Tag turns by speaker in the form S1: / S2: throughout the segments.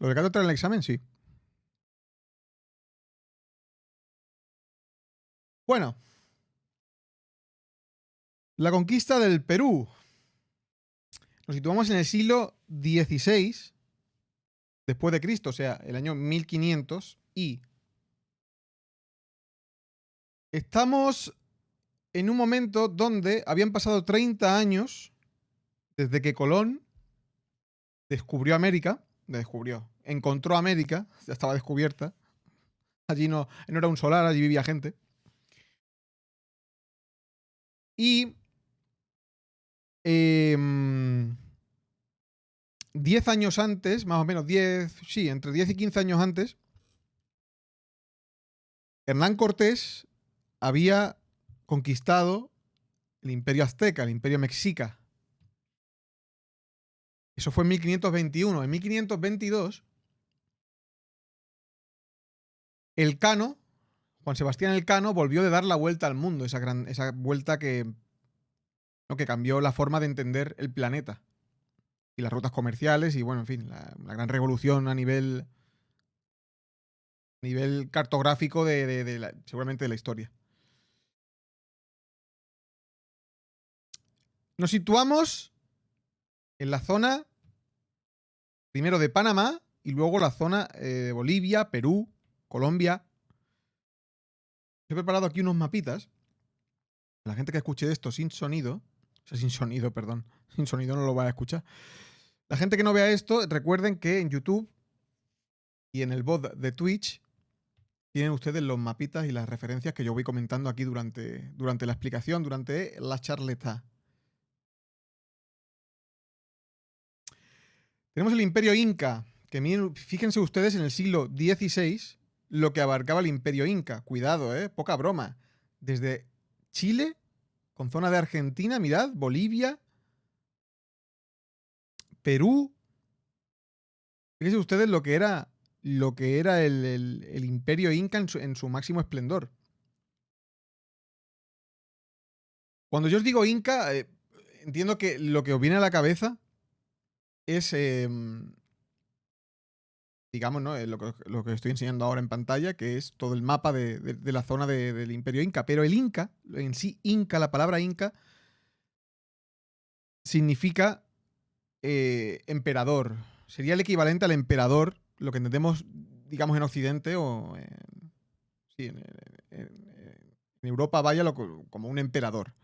S1: Lo de cátedra en el examen, sí. Bueno, la conquista del Perú. Nos situamos en el siglo XVI después de Cristo, o sea, el año 1500, y estamos en un momento donde habían pasado 30 años desde que Colón descubrió América, encontró América, ya estaba descubierta. Allí no era un solar, allí vivía gente. Y 10 años antes, más o menos 10, sí, entre 10 y 15 años antes, Hernán Cortés había conquistado el imperio azteca, el imperio mexica. Eso fue en 1521. En 1522, Elcano, Juan Sebastián Elcano, volvió de dar la vuelta al mundo, esa vuelta que cambió la forma de entender el planeta y las rutas comerciales y, bueno, en fin, la gran revolución a nivel cartográfico seguramente de la historia. Nos situamos en la zona primero de Panamá y luego la zona de Bolivia, Perú, Colombia. He preparado aquí unos mapitas. La gente que escuche esto sin sonido, o sea, sin sonido, perdón, sin sonido no lo va a escuchar. La gente que no vea esto, recuerden que en YouTube y en el bot de Twitch tienen ustedes los mapitas y las referencias que yo voy comentando aquí durante la explicación, durante la charleta. Tenemos el Imperio Inca, que miren, fíjense ustedes en el siglo XVI lo que abarcaba el Imperio Inca. Cuidado, poca broma. Desde Chile, con zona de Argentina, mirad, Bolivia, Perú. Fíjense ustedes lo que era el Imperio Inca en su máximo esplendor. Cuando yo os digo Inca, entiendo que lo que os viene a la cabeza es, digamos, ¿no? Lo que estoy enseñando ahora en pantalla, que es todo el mapa de la zona del Imperio Inca. Pero el Inca, en sí, Inca, la palabra Inca, significa emperador. Sería el equivalente al emperador, lo que entendemos, digamos, en Occidente o sí, en Europa, vaya como un emperador.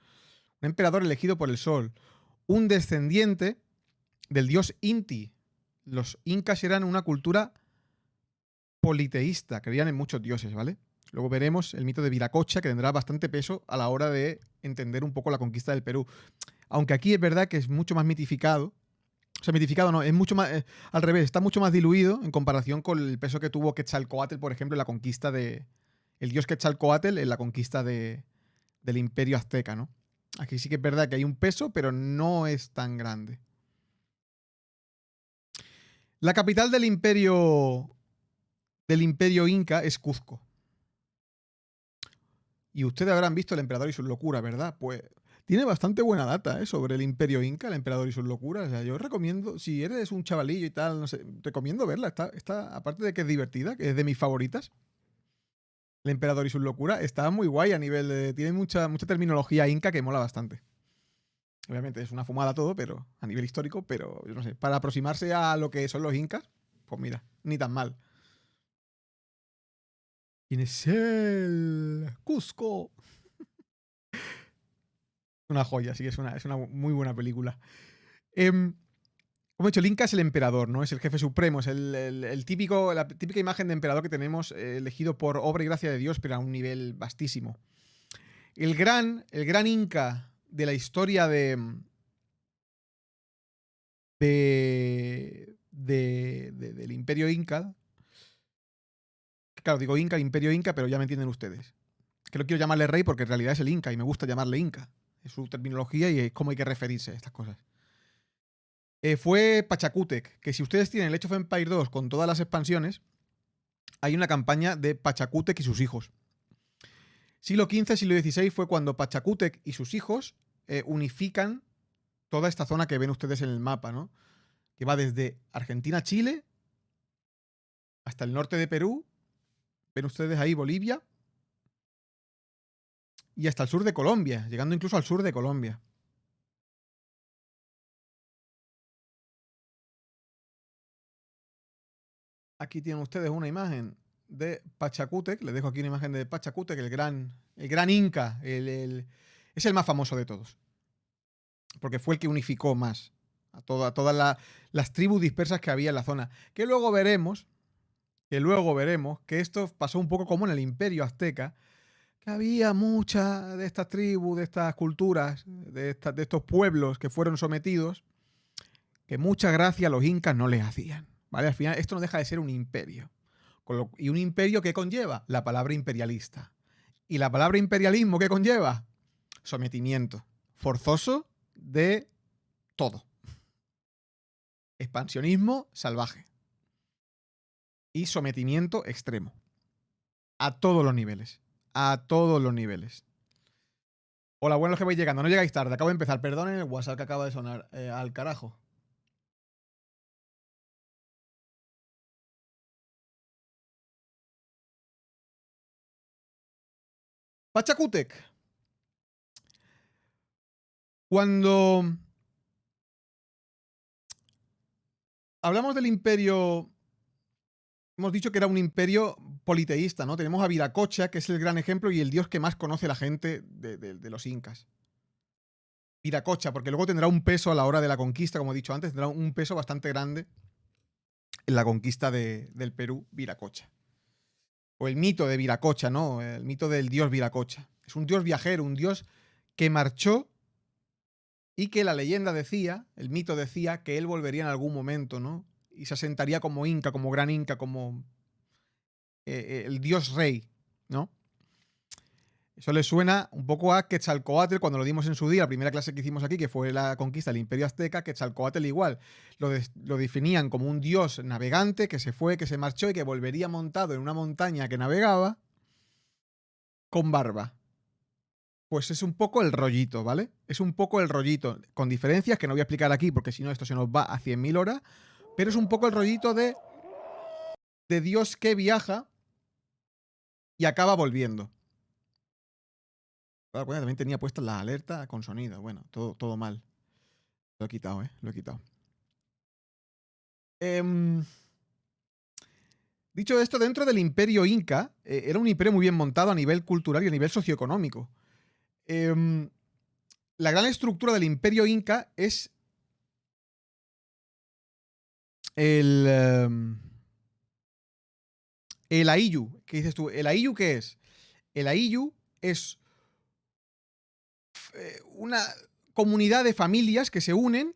S1: Un emperador elegido por el sol. Un descendiente del dios Inti. Los incas eran una cultura politeísta, creían en muchos dioses, ¿vale? Luego veremos el mito de Viracocha, que tendrá bastante peso a la hora de entender un poco la conquista del Perú. Aunque aquí es verdad que es mucho más mitificado. O sea, mitificado no, es mucho más. Al revés, está mucho más diluido en comparación con el peso que tuvo Quetzalcóatl, por ejemplo, en la conquista de. El dios Quetzalcóatl en la conquista del imperio azteca, ¿no? Aquí sí que es verdad que hay un peso, pero no es tan grande. La capital del imperio inca es Cuzco. Y ustedes habrán visto El emperador y sus locuras, ¿verdad? Pues tiene bastante buena data sobre el imperio inca, El emperador y sus locuras. O sea, yo recomiendo, si eres un chavalillo y tal, no sé, recomiendo verla. Aparte de que es divertida, que es de mis favoritas, El emperador y sus locuras, está muy guay a nivel de. Tiene mucha terminología inca que mola bastante. Obviamente es una fumada todo, pero a nivel histórico, pero yo no sé, para aproximarse a lo que son los incas, pues mira, ni tan mal. ¿Quién es el Cusco? Una joya, sí, es una muy buena película. Como he dicho, el Inca es el emperador, ¿no? Es el jefe supremo, es la típica imagen de emperador que tenemos elegido por obra y gracia de Dios, pero a un nivel vastísimo. El gran Inca de la historia del Imperio Inca. Claro, digo Inca, Imperio Inca, pero ya me entienden ustedes. Que no quiero llamarle rey porque en realidad es el Inca y me gusta llamarle Inca. Es su terminología y es cómo hay que referirse a estas cosas. Fue Pachacútec, que si ustedes tienen el Age of Empires 2 con todas las expansiones, hay una campaña de Pachacútec y sus hijos. Siglo XV, siglo XVI fue cuando Pachacútec y sus hijos unifican toda esta zona que ven ustedes en el mapa, ¿no? Que va desde Argentina a Chile, hasta el norte de Perú. Ven ustedes ahí Bolivia. Y hasta el sur de Colombia, llegando incluso al sur de Colombia. Aquí tienen ustedes una imagen de Pachacútec. Les dejo aquí una imagen de Pachacútec, el gran inca. Es el más famoso de todos. Porque fue el que unificó más a todas las tribus dispersas que había en la zona. Que luego veremos que esto pasó un poco como en el Imperio Azteca, que había muchas de estas tribus, de estas culturas, de estos pueblos que fueron sometidos, que mucha gracia a los incas no les hacían. ¿Vale? Al final esto no deja de ser un imperio. Y un imperio que conlleva la palabra imperialista. Y la palabra imperialismo que conlleva sometimiento forzoso de todo. Expansionismo salvaje. Y sometimiento extremo. A todos los niveles. A todos los niveles. Hola, buenos que vais llegando. No llegáis tarde. Acabo de empezar. Perdonen el WhatsApp que acaba de sonar. Al carajo. Pachacútec. Cuando hablamos del imperio, hemos dicho que era un imperio politeísta, ¿no? Tenemos a Viracocha, que es el gran ejemplo y el dios que más conoce la gente de los incas. Viracocha, porque luego tendrá un peso a la hora de la conquista, como he dicho antes, tendrá un peso bastante grande en la conquista del Perú, Viracocha. O el mito de Viracocha, ¿no? El mito del dios Viracocha. Es un dios viajero, un dios que marchó y que la leyenda decía, el mito decía, que él volvería en algún momento, ¿no? Y se asentaría como inca, como gran inca, como el dios rey, ¿no? Eso le suena un poco a Quetzalcóatl cuando lo dimos en su día, la primera clase que hicimos aquí, que fue la conquista del Imperio Azteca. Quetzalcóatl igual. Lo definían como un dios navegante que se fue, que se marchó y que volvería montado en una montaña que navegaba con barba. Pues es un poco el rollito, ¿vale? Es un poco el rollito, con diferencias que no voy a explicar aquí porque si no esto se nos va a 100.000 horas, pero es un poco el rollito de Dios que viaja y acaba volviendo. Claro, también tenía puesta la alerta con sonido. Bueno, todo mal. Lo he quitado, lo he quitado. Dicho esto, dentro del imperio inca, era un imperio muy bien montado a nivel cultural y a nivel socioeconómico. La gran estructura del imperio inca es el Ayllu. ¿Qué dices tú? ¿El Ayllu qué es? El Ayllu es una comunidad de familias que se unen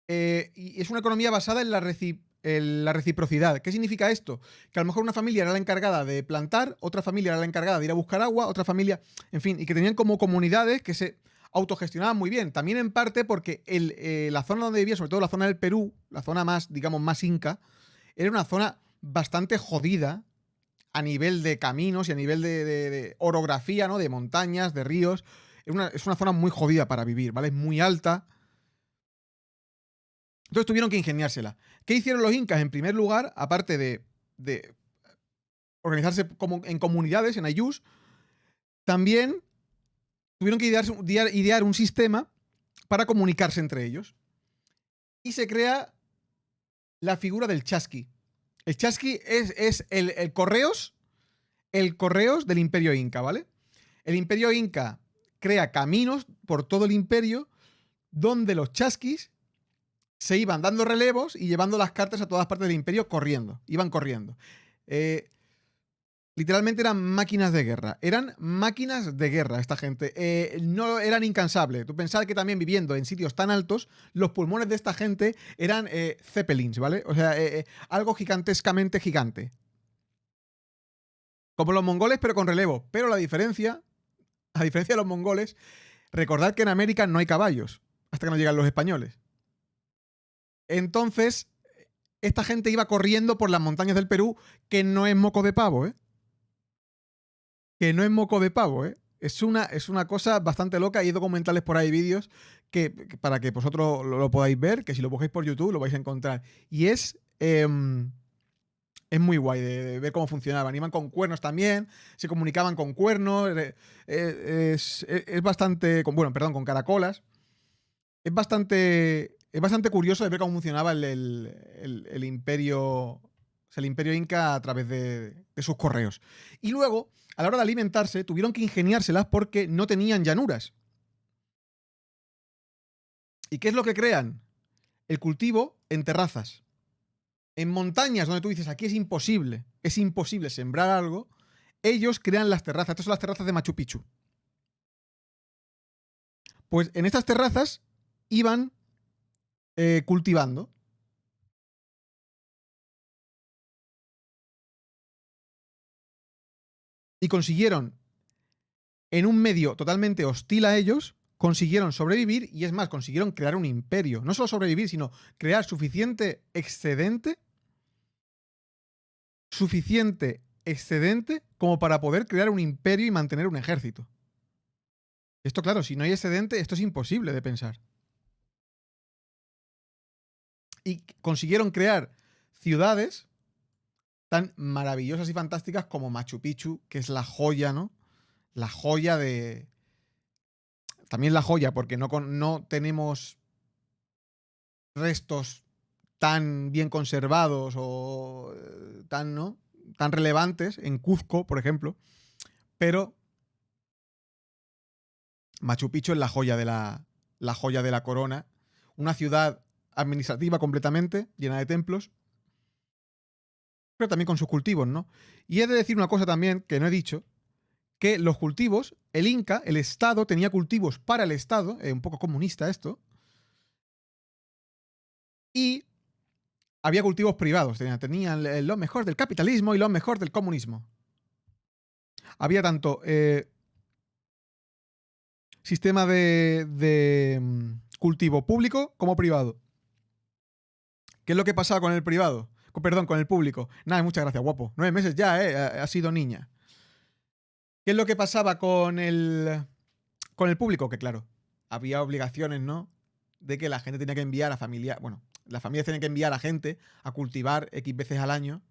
S1: y es una economía basada en la reciprocidad. ¿Qué significa esto? Que a lo mejor una familia era la encargada de plantar, otra familia era la encargada de ir a buscar agua, otra familia, en fin, y que tenían como comunidades que se autogestionaban muy bien. También en parte porque la zona donde vivía, sobre todo la zona del Perú, la zona más, digamos, más inca, era una zona bastante jodida a nivel de caminos y a nivel de orografía, ¿no? De montañas, de ríos. Es una zona muy jodida para vivir, ¿vale? Es muy alta. Entonces tuvieron que ingeniársela. ¿Qué hicieron los incas? En primer lugar, aparte de organizarse en comunidades, en ayllus, también tuvieron que idear un sistema para comunicarse entre ellos. Y se crea la figura del chasqui. El chasqui es el correos del imperio inca, ¿vale? El imperio inca crea caminos por todo el imperio donde los chasquis se iban dando relevos y llevando las cartas a todas partes del imperio corriendo. Iban corriendo. Literalmente eran máquinas de guerra. Eran máquinas de guerra esta gente. No eran incansables. Tú pensabas que también viviendo en sitios tan altos, los pulmones de esta gente eran zeppelins, ¿vale? O sea, algo gigantescamente gigante. Como los mongoles, pero con relevo. Pero a diferencia de los mongoles, recordad que en América no hay caballos hasta que no llegan los españoles. Entonces, esta gente iba corriendo por las montañas del Perú, que no es moco de pavo, ¿eh? Que no es moco de pavo, ¿eh? Es una cosa bastante loca. Hay documentales por ahí, vídeos, que para que vosotros lo podáis ver, que si lo buscáis por YouTube lo vais a encontrar. Y es Es muy guay de ver cómo funcionaban. Iban con cuernos también, se comunicaban con cuernos. Es bastante. Bueno, perdón, con caracolas. Es bastante curioso de ver cómo funcionaba el imperio. O sea, el imperio inca a través de sus correos. Y luego, a la hora de alimentarse, tuvieron que ingeniárselas porque no tenían llanuras. ¿Y qué es lo que crean? El cultivo en terrazas. En montañas donde tú dices, aquí es imposible sembrar algo, ellos crean las terrazas. Estas son las terrazas de Machu Picchu. Pues en estas terrazas iban cultivando. Y consiguieron, en un medio totalmente hostil a ellos, consiguieron sobrevivir y es más, consiguieron crear un imperio. No solo sobrevivir, sino crear suficiente excedente como para poder crear un imperio y mantener un ejército. Esto, claro, si no hay excedente, esto es imposible de pensar. Y consiguieron crear ciudades tan maravillosas y fantásticas como Machu Picchu, que es la joya, ¿no? La joya de... También la joya, porque no tenemos restos tan bien conservados o tan, ¿no? Tan relevantes en Cuzco, por ejemplo, pero Machu Picchu es la joya de la corona, una ciudad administrativa completamente, llena de templos, pero también con sus cultivos, ¿no? Y he de decir una cosa también que no he dicho, que los cultivos, el Inca, el Estado, tenía cultivos para el Estado, un poco comunista esto, y había cultivos privados, tenían lo mejor del capitalismo y lo mejor del comunismo. Había tanto sistema de cultivo público como privado. ¿Qué es lo que pasaba con el privado? Perdón, con el público. Nada, muchas gracias, guapo. 9 meses ya, ha sido niña. ¿Qué es lo que pasaba con el público? Que claro, había obligaciones, ¿no? De que la gente tenía que enviar a familia, bueno, las familias tenían que enviar a gente a cultivar X veces al año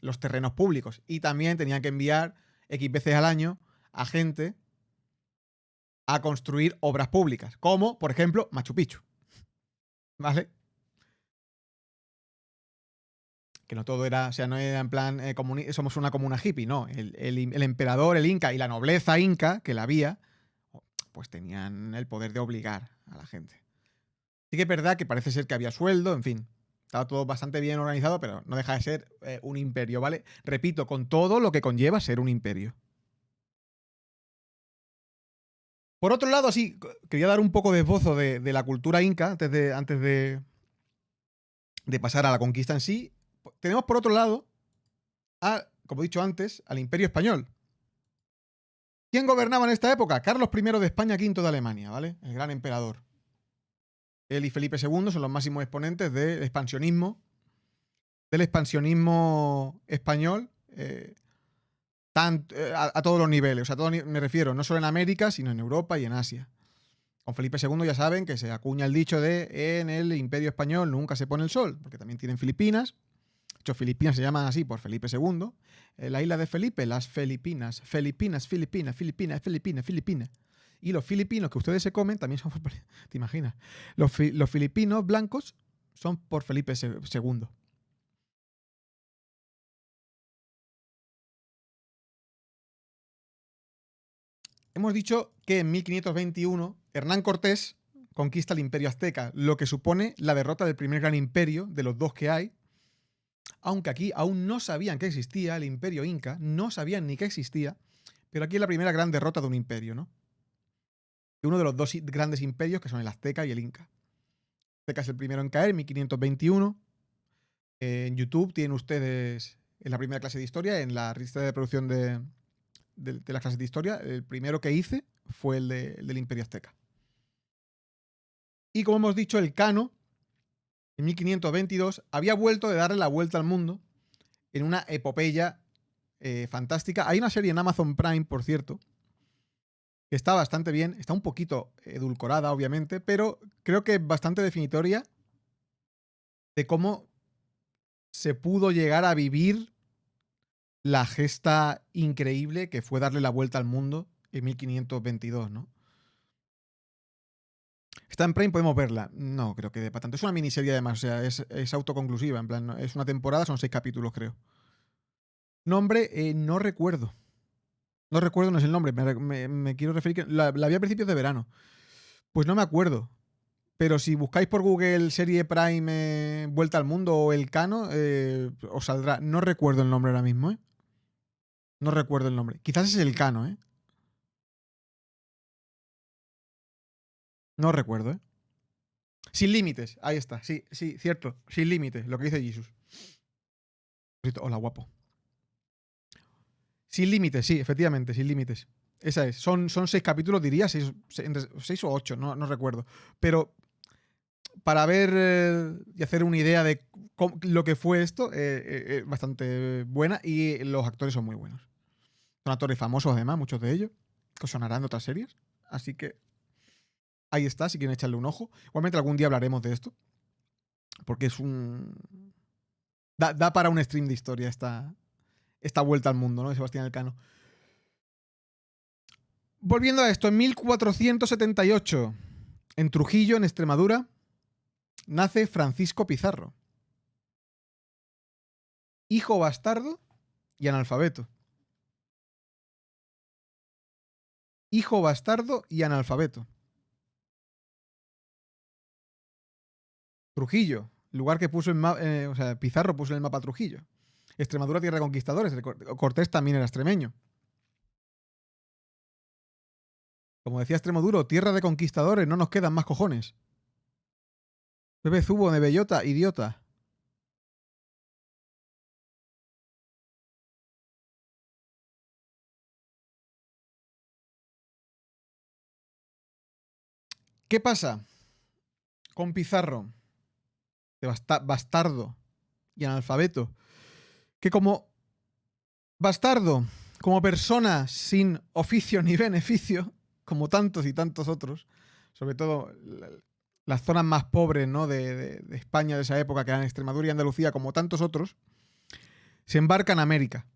S1: los terrenos públicos. Y también tenían que enviar X veces al año a gente a construir obras públicas, como, por ejemplo, Machu Picchu. ¿Vale? Que no todo era, o sea, no era en plan, somos una comuna hippie, no. El emperador, el inca y la nobleza inca, que la había, pues tenían el poder de obligar a la gente. Sí que es verdad que parece ser que había sueldo, en fin. Estaba todo bastante bien organizado, pero no deja de ser un imperio, ¿vale? Repito, con todo lo que conlleva ser un imperio. Por otro lado, sí, quería dar un poco de esbozo de la cultura inca antes de pasar a la conquista en sí. Tenemos por otro lado, como he dicho antes, al Imperio Español. ¿Quién gobernaba en esta época? Carlos I de España, V de Alemania, ¿vale? El gran emperador. Él y Felipe II son los máximos exponentes del expansionismo español a todos los niveles. O sea, me refiero no solo en América, sino en Europa y en Asia. Con Felipe II ya saben que se acuña el dicho de en el Imperio Español nunca se pone el sol, porque también tienen Filipinas. De hecho, Filipinas se llaman así por Felipe II. La isla de Felipe, las Filipinas. Filipinas. Y los filipinos que ustedes se comen también son por... ¿Te imaginas? Los filipinos blancos son por Felipe II. Hemos dicho que en 1521 Hernán Cortés conquista el Imperio Azteca, lo que supone la derrota del primer gran imperio, de los dos que hay, aunque aquí aún no sabían que existía el Imperio Inca, no sabían ni que existía, pero aquí es la primera gran derrota de un imperio, ¿no? De uno de los dos grandes imperios que son el Azteca y el Inca. El Azteca es el primero en caer, 1521. En YouTube tienen ustedes, en la primera clase de historia, en la lista de producción de las clases de historia, el primero que hice fue el del Imperio Azteca. Y como hemos dicho, el Cano, en 1522, había vuelto de darle la vuelta al mundo en una epopeya fantástica. Hay una serie en Amazon Prime, por cierto, que está bastante bien, está un poquito edulcorada, obviamente, pero creo que es bastante definitoria de cómo se pudo llegar a vivir la gesta increíble que fue darle la vuelta al mundo en 1522, ¿no? Está en Prime, podemos verla. No, creo que de para tanto. Es una miniserie además, o sea, es autoconclusiva, en plan, es una temporada, son 6 capítulos, creo. Nombre, no recuerdo. No recuerdo, no es el nombre. Me quiero referir que la vi a principios de verano. Pues no me acuerdo. Pero si buscáis por Google serie Prime Vuelta al Mundo o El Cano, os saldrá. No recuerdo el nombre ahora mismo, ¿eh? No recuerdo el nombre. Quizás es El Cano, ¿eh? No recuerdo, ¿eh? Sin límites, ahí está. Sí, sí, cierto. Sin límites, lo que dice Jesus. Hola, guapo. Sin límites, sí, efectivamente, sin límites. Esa es. Son 6 capítulos, diría, 6 o 8, no recuerdo. Pero para ver y hacer una idea de lo que fue esto, bastante buena y los actores son muy buenos. Son actores famosos además, muchos de ellos, que sonarán de otras series. Así que ahí está, si quieren echarle un ojo. Igualmente algún día hablaremos de esto, porque es un... Da para un stream de historia esta vuelta al mundo, ¿no? De Sebastián Elcano. Volviendo a esto, en 1478, en Trujillo, en Extremadura, nace Francisco Pizarro, hijo bastardo y analfabeto. Hijo bastardo y analfabeto. Trujillo, lugar que puso o sea, Pizarro puso en el mapa Trujillo. Extremadura, tierra de conquistadores. Cortés también era extremeño. Como decía Extremoduro, tierra de conquistadores, no nos quedan más cojones. Bebe zubo de bellota, idiota. ¿Qué pasa con Pizarro, de bastardo y analfabeto? Que como bastardo, como persona sin oficio ni beneficio, como tantos y tantos otros, sobre todo las zonas más pobres, ¿no? de España de esa época, que eran Extremadura y Andalucía, como tantos otros, se embarca en América.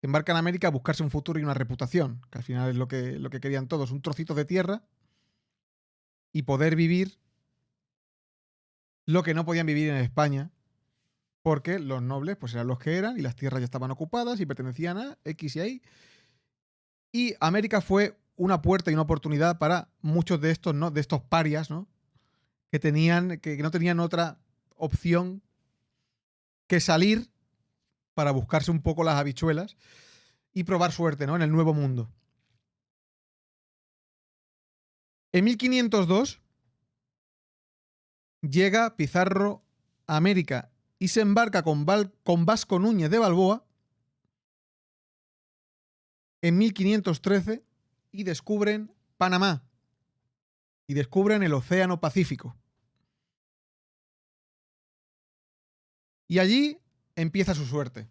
S1: Se embarca en América a buscarse un futuro y una reputación, que al final es lo que querían todos, un trocito de tierra y poder vivir lo que no podían vivir en España, porque los nobles pues eran los que eran y las tierras ya estaban ocupadas y pertenecían a X y Y. Y América fue una puerta y una oportunidad para muchos de estos, ¿no? De estos parias, ¿no? Que no tenían otra opción que salir para buscarse un poco las habichuelas y probar suerte, ¿no? En el nuevo mundo. En 1502 llega Pizarro a América y se embarca con Vasco Núñez de Balboa en 1513 y descubren Panamá y descubren el Océano Pacífico. Y allí empieza su suerte.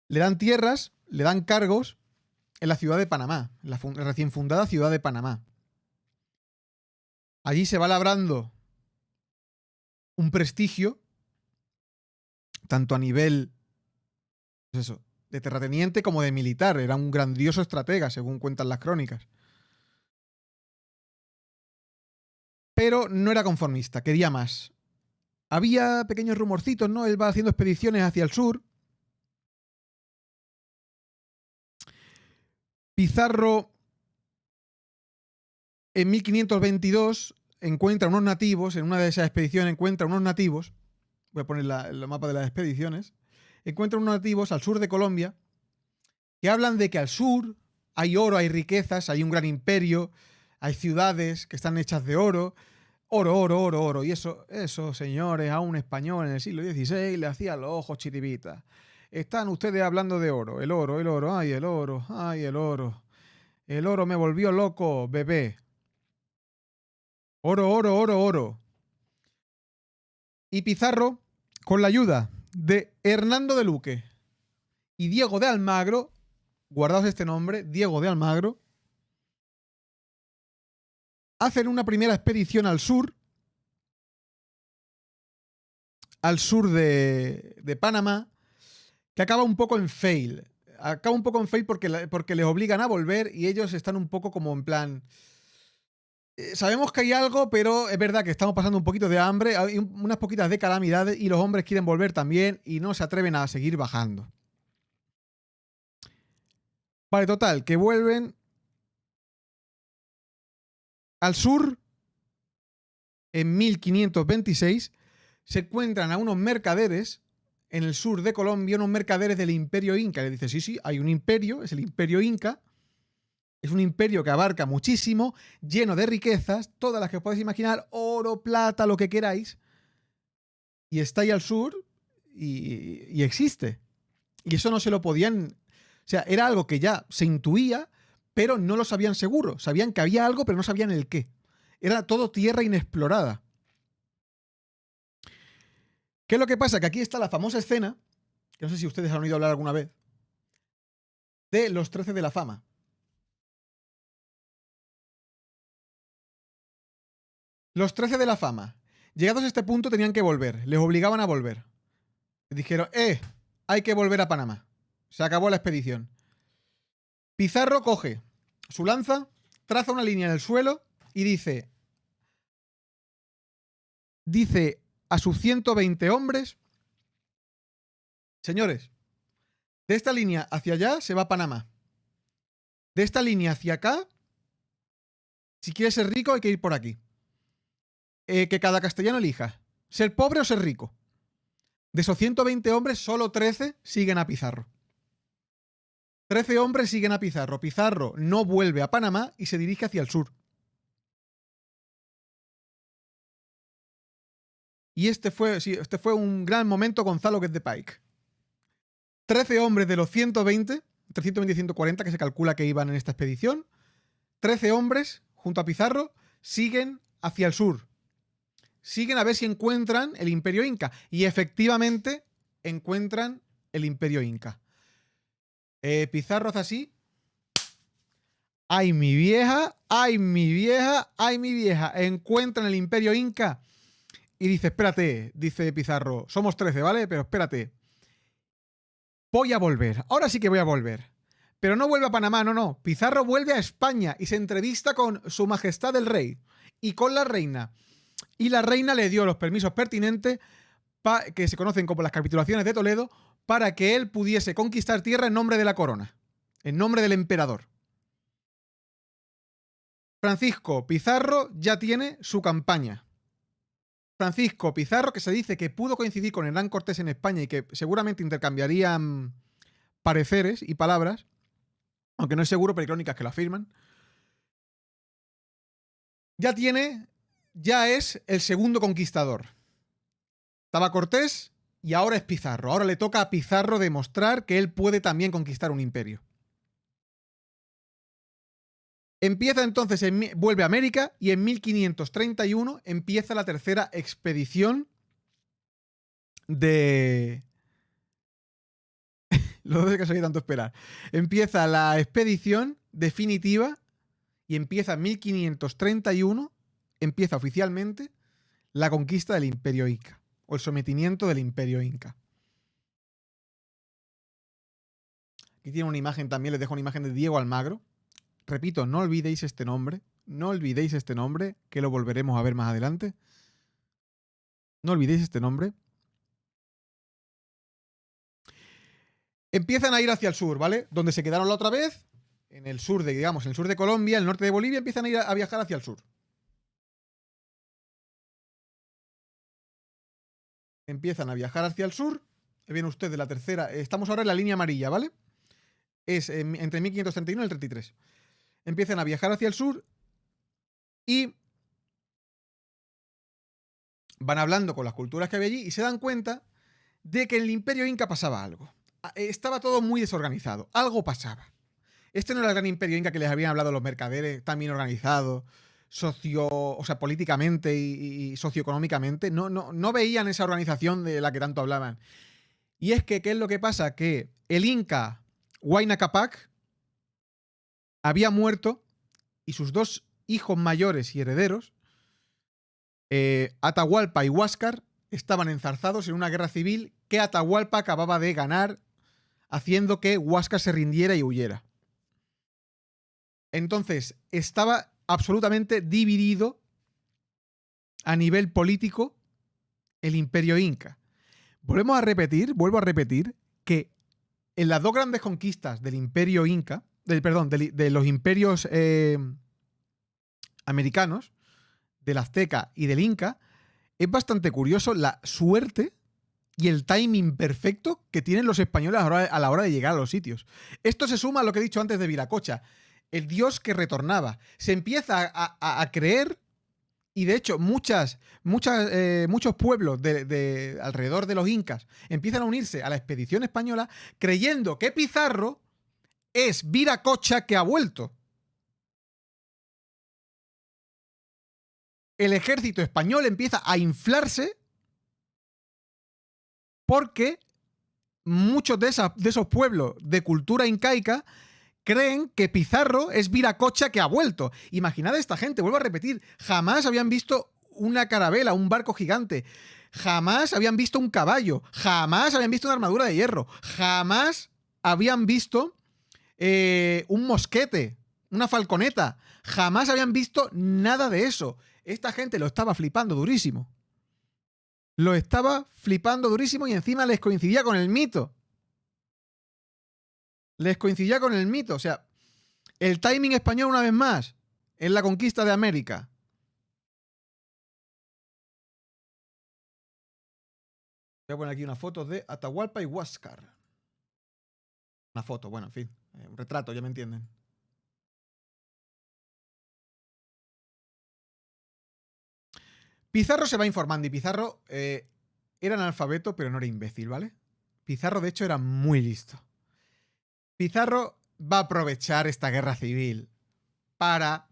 S1: Le dan tierras, le dan cargos en la ciudad de Panamá, en la recién fundada ciudad de Panamá. Allí se va labrando un prestigio, tanto a nivel, pues eso, de terrateniente como de militar. Era un grandioso estratega, según cuentan las crónicas. Pero no era conformista, quería más. Había pequeños rumorcitos, ¿no? Él va haciendo expediciones hacia el sur. Pizarro, en 1522, encuentra unos nativos, en una de esas expediciones encuentra unos nativos, voy a poner el mapa de las expediciones, encuentra unos nativos al sur de Colombia que hablan de que al sur hay oro, hay riquezas, hay un gran imperio, hay ciudades que están hechas de oro, oro, oro, oro, oro. Y eso, señores, a un español en el siglo XVI le hacía los ojos chiribitas. Están ustedes hablando de oro, el oro, el oro, ay, el oro, ay, el oro. El oro me volvió loco, bebé. Oro, oro, oro, oro. Y Pizarro, con la ayuda de Hernando de Luque y Diego de Almagro, guardaos este nombre, Diego de Almagro, hacen una primera expedición al sur al sur de Panamá, que acaba un poco en fail. Acaba un poco en fail porque les obligan a volver y ellos están un poco como en plan... sabemos que hay algo, pero es verdad que estamos pasando un poquito de hambre, hay unas poquitas de calamidades y los hombres quieren volver también y no se atreven a seguir bajando. Vale, total, que vuelven al sur en 1526, se encuentran a unos mercaderes en el sur de Colombia, unos mercaderes del Imperio Inca. Le dice, sí, hay un imperio, es el Imperio Inca. Es un imperio que abarca muchísimo, lleno de riquezas, todas las que os podéis imaginar, oro, plata, lo que queráis. Y está ahí al sur y existe. Y eso no se lo podían... O sea, era algo que ya se intuía, pero no lo sabían seguro. Sabían que había algo, pero no sabían el qué. Era todo tierra inexplorada. ¿Qué es lo que pasa? Que aquí está la famosa escena, que no sé si ustedes han oído hablar alguna vez, de los 13 de la fama. Los 13 de la fama. Llegados a este punto tenían que volver. Les obligaban a volver. Les dijeron, hay que volver a Panamá. Se acabó la expedición. Pizarro coge su lanza, traza una línea en el suelo y dice a sus 120 hombres, señores, de esta línea hacia allá se va a Panamá. De esta línea hacia acá, si quieres ser rico hay que ir por aquí. Que cada castellano elija, ser pobre o ser rico. De esos 120 hombres, solo 13 siguen a Pizarro. 13 hombres siguen a Pizarro. Pizarro no vuelve a Panamá y se dirige hacia el sur. Y este fue un gran momento Gonzalo Guedes de Pike. 13 hombres de los 120, entre 120 y 140 que se calcula que iban en esta expedición, 13 hombres junto a Pizarro siguen hacia el sur. Siguen a ver si encuentran el Imperio Inca. Y efectivamente encuentran el Imperio Inca. Pizarro hace así. ¡Ay, mi vieja! ¡Ay, mi vieja! ¡Ay, mi vieja! Encuentran el Imperio Inca. Y dice, espérate, dice Pizarro. Somos 13, ¿vale? Pero espérate. Voy a volver. Ahora sí que voy a volver. Pero no vuelve a Panamá, no. Pizarro vuelve a España y se entrevista con su majestad el rey y con la reina. Y la reina le dio los permisos pertinentes, que se conocen como las capitulaciones de Toledo, para que él pudiese conquistar tierra en nombre de la corona, en nombre del emperador. Francisco Pizarro ya tiene su campaña. Francisco Pizarro, que se dice que pudo coincidir con Hernán Cortés en España y que seguramente intercambiarían pareceres y palabras, aunque no es seguro, pero hay crónicas que lo afirman, ya es el segundo conquistador. Estaba Cortés y ahora es Pizarro. Ahora le toca a Pizarro demostrar que él puede también conquistar un imperio. Empieza entonces, vuelve a América y en 1531 empieza la tercera expedición de... Lo de que se oye tanto esperar. Empieza la expedición definitiva y empieza en 1531, empieza oficialmente la conquista del Imperio Inca o el sometimiento del Imperio Inca. Aquí tiene una imagen también, les dejo una imagen de Diego Almagro. Repito, no olvidéis este nombre, que lo volveremos a ver más adelante. No olvidéis este nombre. Empiezan a ir hacia el sur, ¿vale? Donde se quedaron la otra vez, en el sur de, digamos, en el sur de Colombia, el norte de Bolivia, empiezan a ir a viajar hacia el sur. Empiezan a viajar hacia el sur. Viene usted de la tercera. Estamos ahora en la línea amarilla, ¿vale? Es entre 1531 y el 33. Empiezan a viajar hacia el sur y van hablando con las culturas que había allí y se dan cuenta de que en el Imperio Inca pasaba algo. Estaba todo muy desorganizado. Algo pasaba. Este no era el gran Imperio Inca que les habían hablado los mercaderes, tan bien organizado, políticamente y socioeconómicamente. No veían esa organización de la que tanto hablaban. Y es que, ¿qué es lo que pasa? Que el Inca Huayna Cápac había muerto y sus dos hijos mayores y herederos, Atahualpa y Huáscar, estaban enzarzados en una guerra civil que Atahualpa acababa de ganar, haciendo que Huáscar se rindiera y huyera. Entonces, estaba absolutamente dividido a nivel político el imperio inca. Vuelvo a repetir que en las dos grandes conquistas del imperio inca, de los imperios americanos, del azteca y del inca, es bastante curioso la suerte y el timing perfecto que tienen los españoles a la hora de llegar a los sitios. Esto se suma a lo que he dicho antes de Viracocha, el dios que retornaba. Se empieza a creer, y de hecho muchos pueblos de alrededor de los incas empiezan a unirse a la expedición española creyendo que Pizarro es Viracocha que ha vuelto. El ejército español empieza a inflarse porque muchos de esos pueblos de cultura incaica creen que Pizarro es Viracocha que ha vuelto. Imaginad a esta gente, vuelvo a repetir, jamás habían visto una carabela, un barco gigante, jamás habían visto un caballo, jamás habían visto una armadura de hierro, jamás habían visto un mosquete, una falconeta, jamás habían visto nada de eso. Esta gente lo estaba flipando durísimo. Lo estaba flipando durísimo y encima les coincidía con el mito. O sea, el timing español una vez más en la conquista de América. Voy a poner aquí una foto de Atahualpa y Huáscar. Una foto, bueno, en fin, un retrato, ya me entienden. Pizarro se va informando y Pizarro era analfabeto, pero no era imbécil, ¿vale? Pizarro, de hecho, era muy listo. Pizarro va a aprovechar esta guerra civil para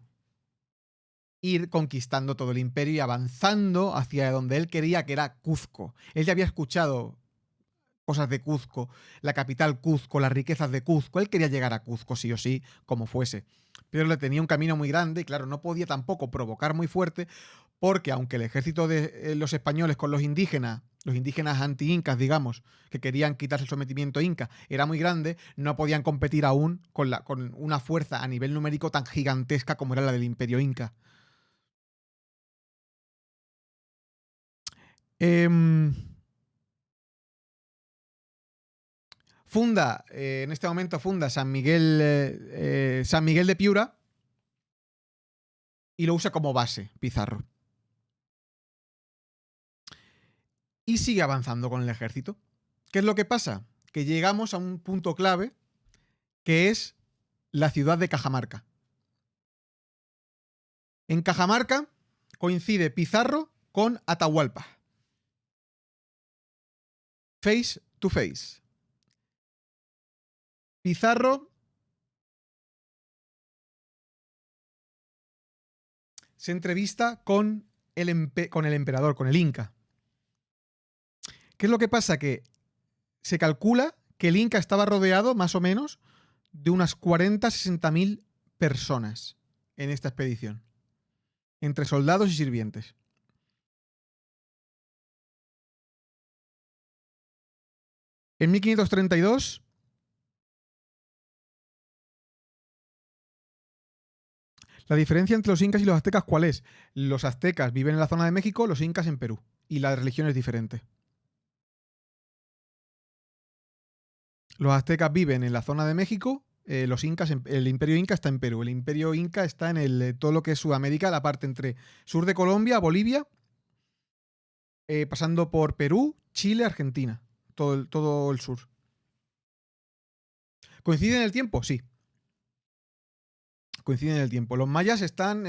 S1: ir conquistando todo el imperio y avanzando hacia donde él quería, que era Cuzco. Él ya había escuchado cosas de Cuzco, la capital Cuzco, las riquezas de Cuzco. Él quería llegar a Cuzco sí o sí, como fuese. Pero le tenía un camino muy grande y claro, no podía tampoco provocar muy fuerte porque aunque el ejército de los españoles con los indígenas anti-incas, digamos, que querían quitarse el sometimiento inca, era muy grande, no podían competir aún con una fuerza a nivel numérico tan gigantesca como era la del imperio inca. En este momento funda San Miguel de Piura y lo usa como base, Pizarro. Y sigue avanzando con el ejército. ¿Qué es lo que pasa? Que llegamos a un punto clave que es la ciudad de Cajamarca. En Cajamarca coincide Pizarro con Atahualpa. Face to face. Pizarro se entrevista con el emperador, con el Inca. ¿Qué es lo que pasa? Que se calcula que el Inca estaba rodeado, más o menos, de unas 40-60.000 personas en esta expedición, entre soldados y sirvientes. En 1532, la diferencia entre los incas y los aztecas, ¿cuál es? Los aztecas viven en la zona de México, los incas en Perú, y la religión es diferente. Los aztecas viven en la zona de México, los incas, el imperio inca está en Perú. El imperio inca está en todo lo que es Sudamérica, la parte entre sur de Colombia, Bolivia, pasando por Perú, Chile, Argentina, todo el sur. ¿Coincide en el tiempo? Sí. Coincide en el tiempo. Los mayas están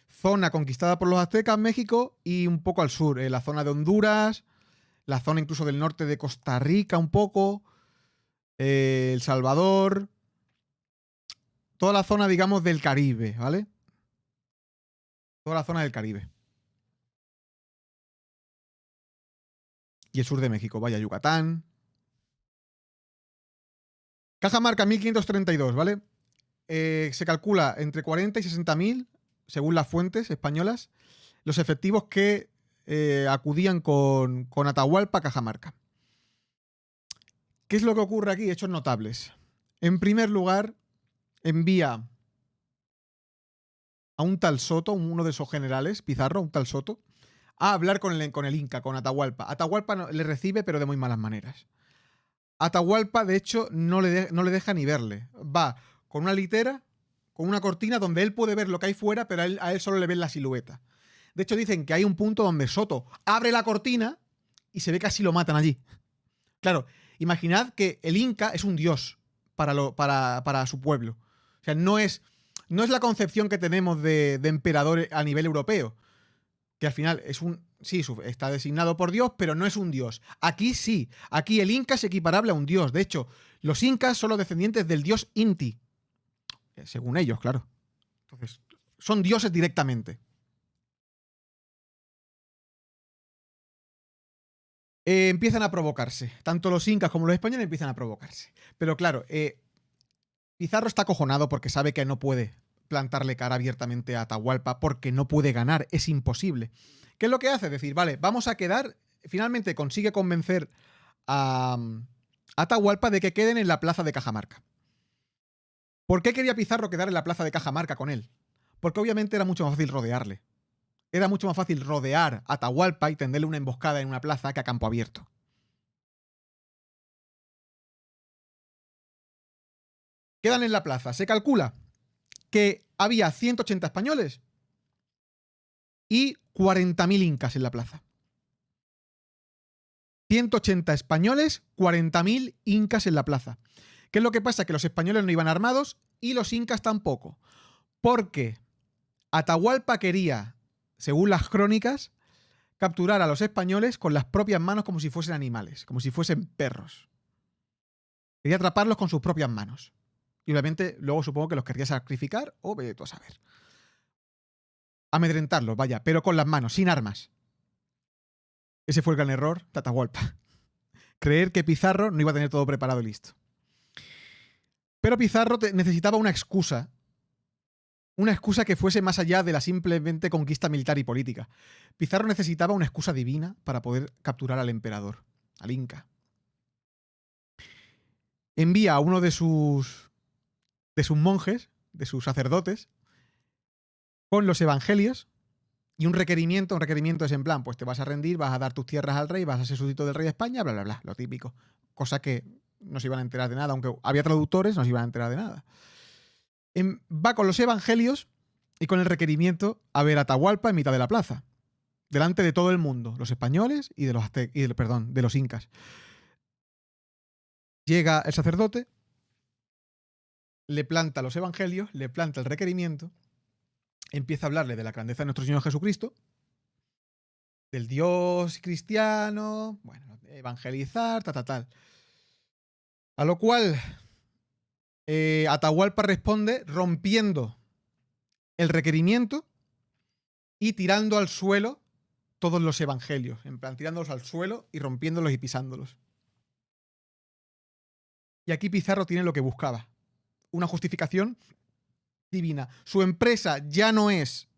S1: zona conquistada por los aztecas, México, y un poco al sur, la zona de Honduras, la zona incluso del norte de Costa Rica un poco, El Salvador, toda la zona, digamos, del Caribe, ¿vale? Toda la zona del Caribe. Y el sur de México, vaya, Yucatán. Cajamarca, 1532, ¿vale? Se calcula entre 40 y 60.000, según las fuentes españolas, los efectivos que acudían con Atahualpa a Cajamarca. ¿Qué es lo que ocurre aquí? Hechos notables. En primer lugar, envía a un tal Soto, uno de esos generales, Pizarro, un tal Soto, a hablar con el Inca, con Atahualpa. Atahualpa le recibe, pero de muy malas maneras. Atahualpa, de hecho, no le deja ni verle. Va con una litera, con una cortina donde él puede ver lo que hay fuera, pero a él solo le ven la silueta. De hecho, dicen que hay un punto donde Soto abre la cortina y se ve que así lo matan allí. Claro, imaginad que el Inca es un dios para su pueblo. O sea, no es la concepción que tenemos de emperador a nivel europeo, que al final es sí, está designado por Dios, pero no es un dios. Aquí sí, aquí el Inca es equiparable a un dios. De hecho, los incas son los descendientes del dios Inti, según ellos, claro. Entonces, son dioses directamente. Empiezan a provocarse. Tanto los incas como los españoles empiezan a provocarse. Pero claro, Pizarro está acojonado porque sabe que no puede plantarle cara abiertamente a Atahualpa porque no puede ganar, es imposible. ¿Qué es lo que hace? Decir, vale, vamos a quedar. Finalmente consigue convencer a Atahualpa de que queden en la plaza de Cajamarca. ¿Por qué quería Pizarro quedar en la plaza de Cajamarca con él? Porque obviamente era mucho más fácil rodearle. Era mucho más fácil rodear a Atahualpa y tenderle una emboscada en una plaza que a campo abierto. Quedan en la plaza. Se calcula que había 180 españoles y 40.000 incas en la plaza. 180 españoles, 40.000 incas en la plaza. ¿Qué es lo que pasa? Que los españoles no iban armados y los incas tampoco. Porque Atahualpa quería, según las crónicas, capturar a los españoles con las propias manos como si fuesen animales, como si fuesen perros. Quería atraparlos con sus propias manos. Y obviamente luego supongo que los querría sacrificar o vete tú a saber. Amedrentarlos, vaya, pero con las manos, sin armas. Ese fue el gran error de Atahualpa. Creer que Pizarro no iba a tener todo preparado y listo. Pero Pizarro necesitaba una excusa. Una excusa que fuese más allá de la simplemente conquista militar y política. Pizarro necesitaba una excusa divina para poder capturar al emperador, al Inca. Envía a uno de sus monjes, de sus sacerdotes, con los evangelios y un requerimiento es en plan, pues te vas a rendir, vas a dar tus tierras al rey, vas a ser súbdito del rey de España, bla, bla, bla, lo típico. Cosa que no se iban a enterar de nada, aunque había traductores, no se iban a enterar de nada. Va con los evangelios y con el requerimiento a ver a Atahualpa en mitad de la plaza, delante de todo el mundo, los españoles y de los incas. Llega el sacerdote, le planta los evangelios, le planta el requerimiento, empieza a hablarle de la grandeza de nuestro Señor Jesucristo, del Dios cristiano, bueno, evangelizar, tal. A lo cual Atahualpa responde rompiendo el requerimiento y tirando al suelo todos los evangelios, en plan tirándolos al suelo y rompiéndolos y pisándolos. Y aquí Pizarro tiene lo que buscaba, una justificación divina. Su empresa ya no es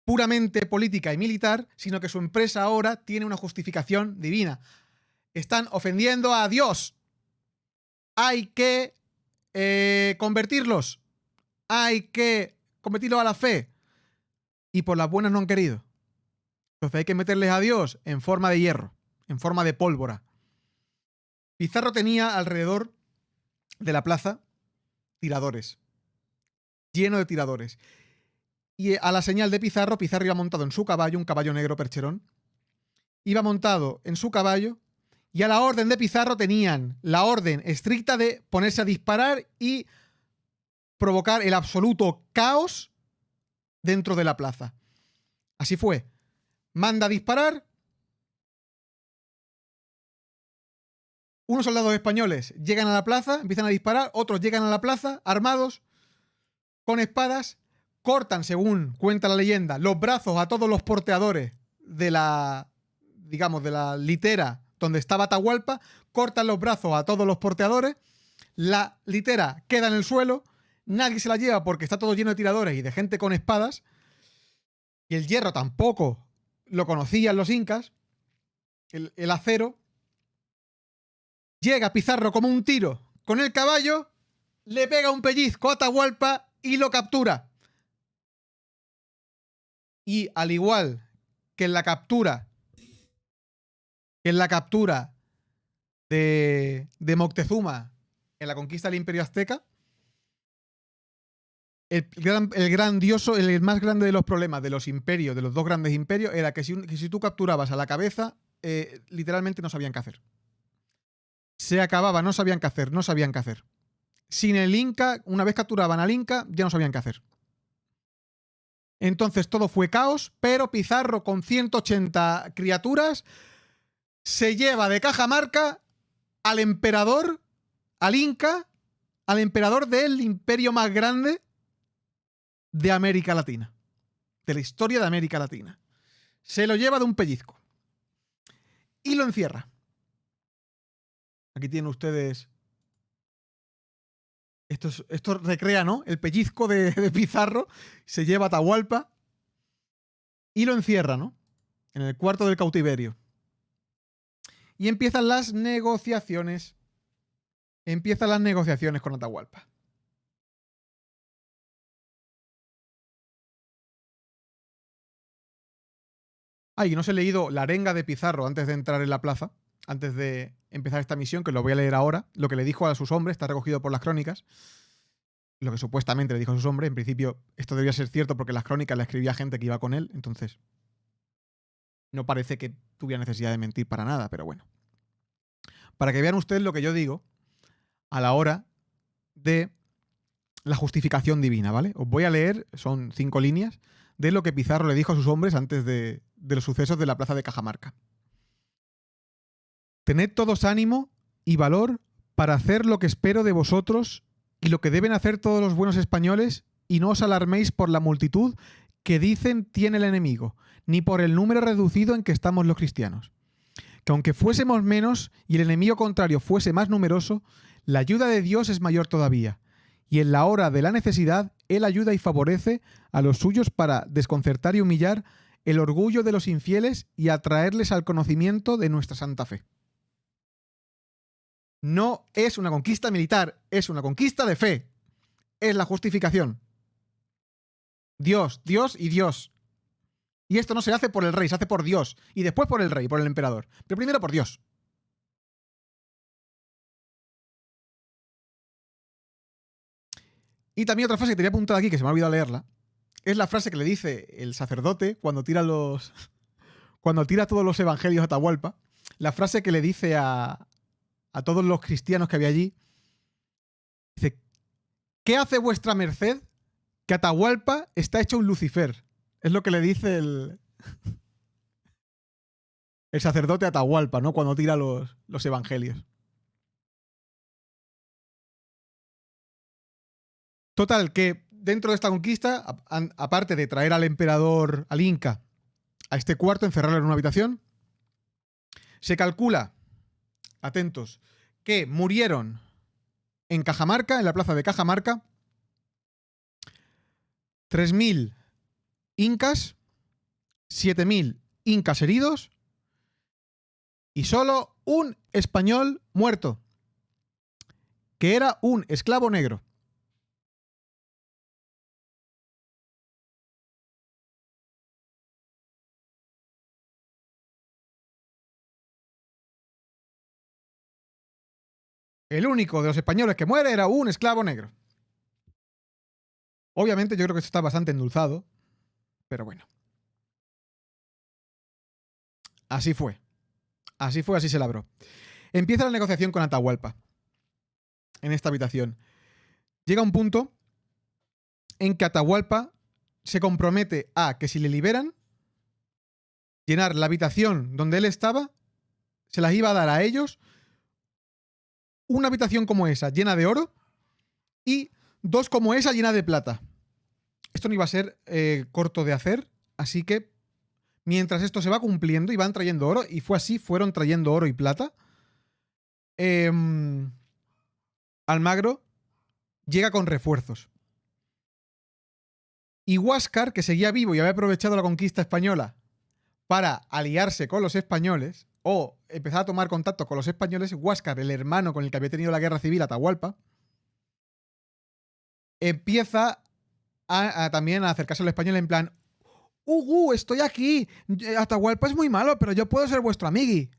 S1: puramente política y militar, sino que su empresa ahora tiene una justificación divina. Están ofendiendo a Dios. Hay que convertirlos. Hay que convertirlos a la fe. Y por las buenas no han querido. Entonces hay que meterles a Dios en forma de hierro, en forma de pólvora. Pizarro tenía alrededor de la plaza tiradores. Lleno de tiradores. Y a la señal de Pizarro, Pizarro iba montado en su caballo, un caballo negro percherón. Iba montado en su caballo y a la orden de Pizarro tenían la orden estricta de ponerse a disparar y provocar el absoluto caos dentro de la plaza. Así fue. Manda a disparar. Unos soldados españoles llegan a la plaza, empiezan a disparar, otros llegan a la plaza armados, con espadas, cortan, según cuenta la leyenda, los brazos a todos los porteadores de la, digamos, de la litera donde estaba Atahualpa, cortan los brazos a todos los porteadores, la litera queda en el suelo, nadie se la lleva porque está todo lleno de tiradores y de gente con espadas, y el hierro tampoco lo conocían los incas, el acero. Llega Pizarro como un tiro con el caballo, le pega un pellizco a Atahualpa y lo captura. Y al igual que en la captura, de Moctezuma en la conquista del Imperio Azteca, el grandioso, el más grande de los problemas de los imperios, de los dos grandes imperios, era que si tú capturabas a la cabeza, literalmente no sabían qué hacer. Se acababa, no sabían qué hacer. Sin el Inca, una vez capturaban al Inca, ya no sabían qué hacer. Entonces todo fue caos, pero Pizarro con 180 criaturas se lleva de Cajamarca al emperador, al Inca, al emperador del imperio más grande de América Latina, de la historia de América Latina. Se lo lleva de un pellizco y lo encierra. Aquí tienen ustedes... Esto recrea, ¿no? El pellizco de Pizarro. Se lleva a Atahualpa y lo encierra, ¿no? En el cuarto del cautiverio. Y empiezan las negociaciones. Con Atahualpa. Y no os he leído la arenga de Pizarro antes de entrar en la plaza, antes de empezar esta misión, que lo voy a leer ahora. Lo que le dijo a sus hombres, está recogido por las crónicas. Lo que supuestamente le dijo a sus hombres. En principio, esto debería ser cierto porque las crónicas la escribía gente que iba con él, entonces no parece que tuviera necesidad de mentir para nada, pero bueno. Para que vean ustedes lo que yo digo a la hora de la justificación divina, ¿vale? Os voy a leer, son 5 líneas, de lo que Pizarro le dijo a sus hombres antes de los sucesos de la plaza de Cajamarca. Tened todos ánimo y valor para hacer lo que espero de vosotros y lo que deben hacer todos los buenos españoles, y no os alarméis por la multitud que dicen tiene el enemigo, ni por el número reducido en que estamos los cristianos. Que aunque fuésemos menos y el enemigo contrario fuese más numeroso, la ayuda de Dios es mayor todavía, y en la hora de la necesidad Él ayuda y favorece a los suyos para desconcertar y humillar el orgullo de los infieles y atraerles al conocimiento de nuestra santa fe. No es una conquista militar, es una conquista de fe. Es la justificación. Dios, Dios y Dios. Y esto no se hace por el rey, se hace por Dios. Y después por el rey, por el emperador. Pero primero por Dios. Y también otra frase que tenía apuntada aquí, que se me ha olvidado leerla, es la frase que le dice el sacerdote cuando tira todos los evangelios a Atahualpa. La frase que le dice a todos los cristianos que había allí. Dice: ¿qué hace vuestra merced que Atahualpa está hecho un Lucifer? Es lo que le dice el sacerdote a Atahualpa, ¿no? Cuando tira los evangelios. Total, que dentro de esta conquista, aparte de traer al emperador, al Inca, a este cuarto, encerrarlo en una habitación, se calcula, atentos, que murieron en Cajamarca, en la plaza de Cajamarca, 3.000 incas, 7.000 incas heridos y solo un español muerto, que era un esclavo negro. El único de los españoles que muere era un esclavo negro. Obviamente yo creo que esto está bastante endulzado, pero bueno. Así fue. Así se labró. Empieza la negociación con Atahualpa. En esta habitación. Llega un punto en que Atahualpa se compromete a que si le liberan, llenar la habitación donde él estaba, se las iba a dar a ellos, una habitación como esa llena de oro y 2 como esa llena de plata. Esto no iba a ser corto de hacer, así que mientras esto se va cumpliendo y van trayendo oro, y fue así, fueron trayendo oro y plata, Almagro llega con refuerzos. Y Huáscar, que seguía vivo y había aprovechado la conquista española para aliarse con los españoles o empezar a tomar contacto con los españoles, Huáscar, el hermano con el que había tenido la guerra civil Atahualpa, empieza también a acercarse a los españoles en plan, estoy aquí, Atahualpa es muy malo, pero yo puedo ser vuestro amigui.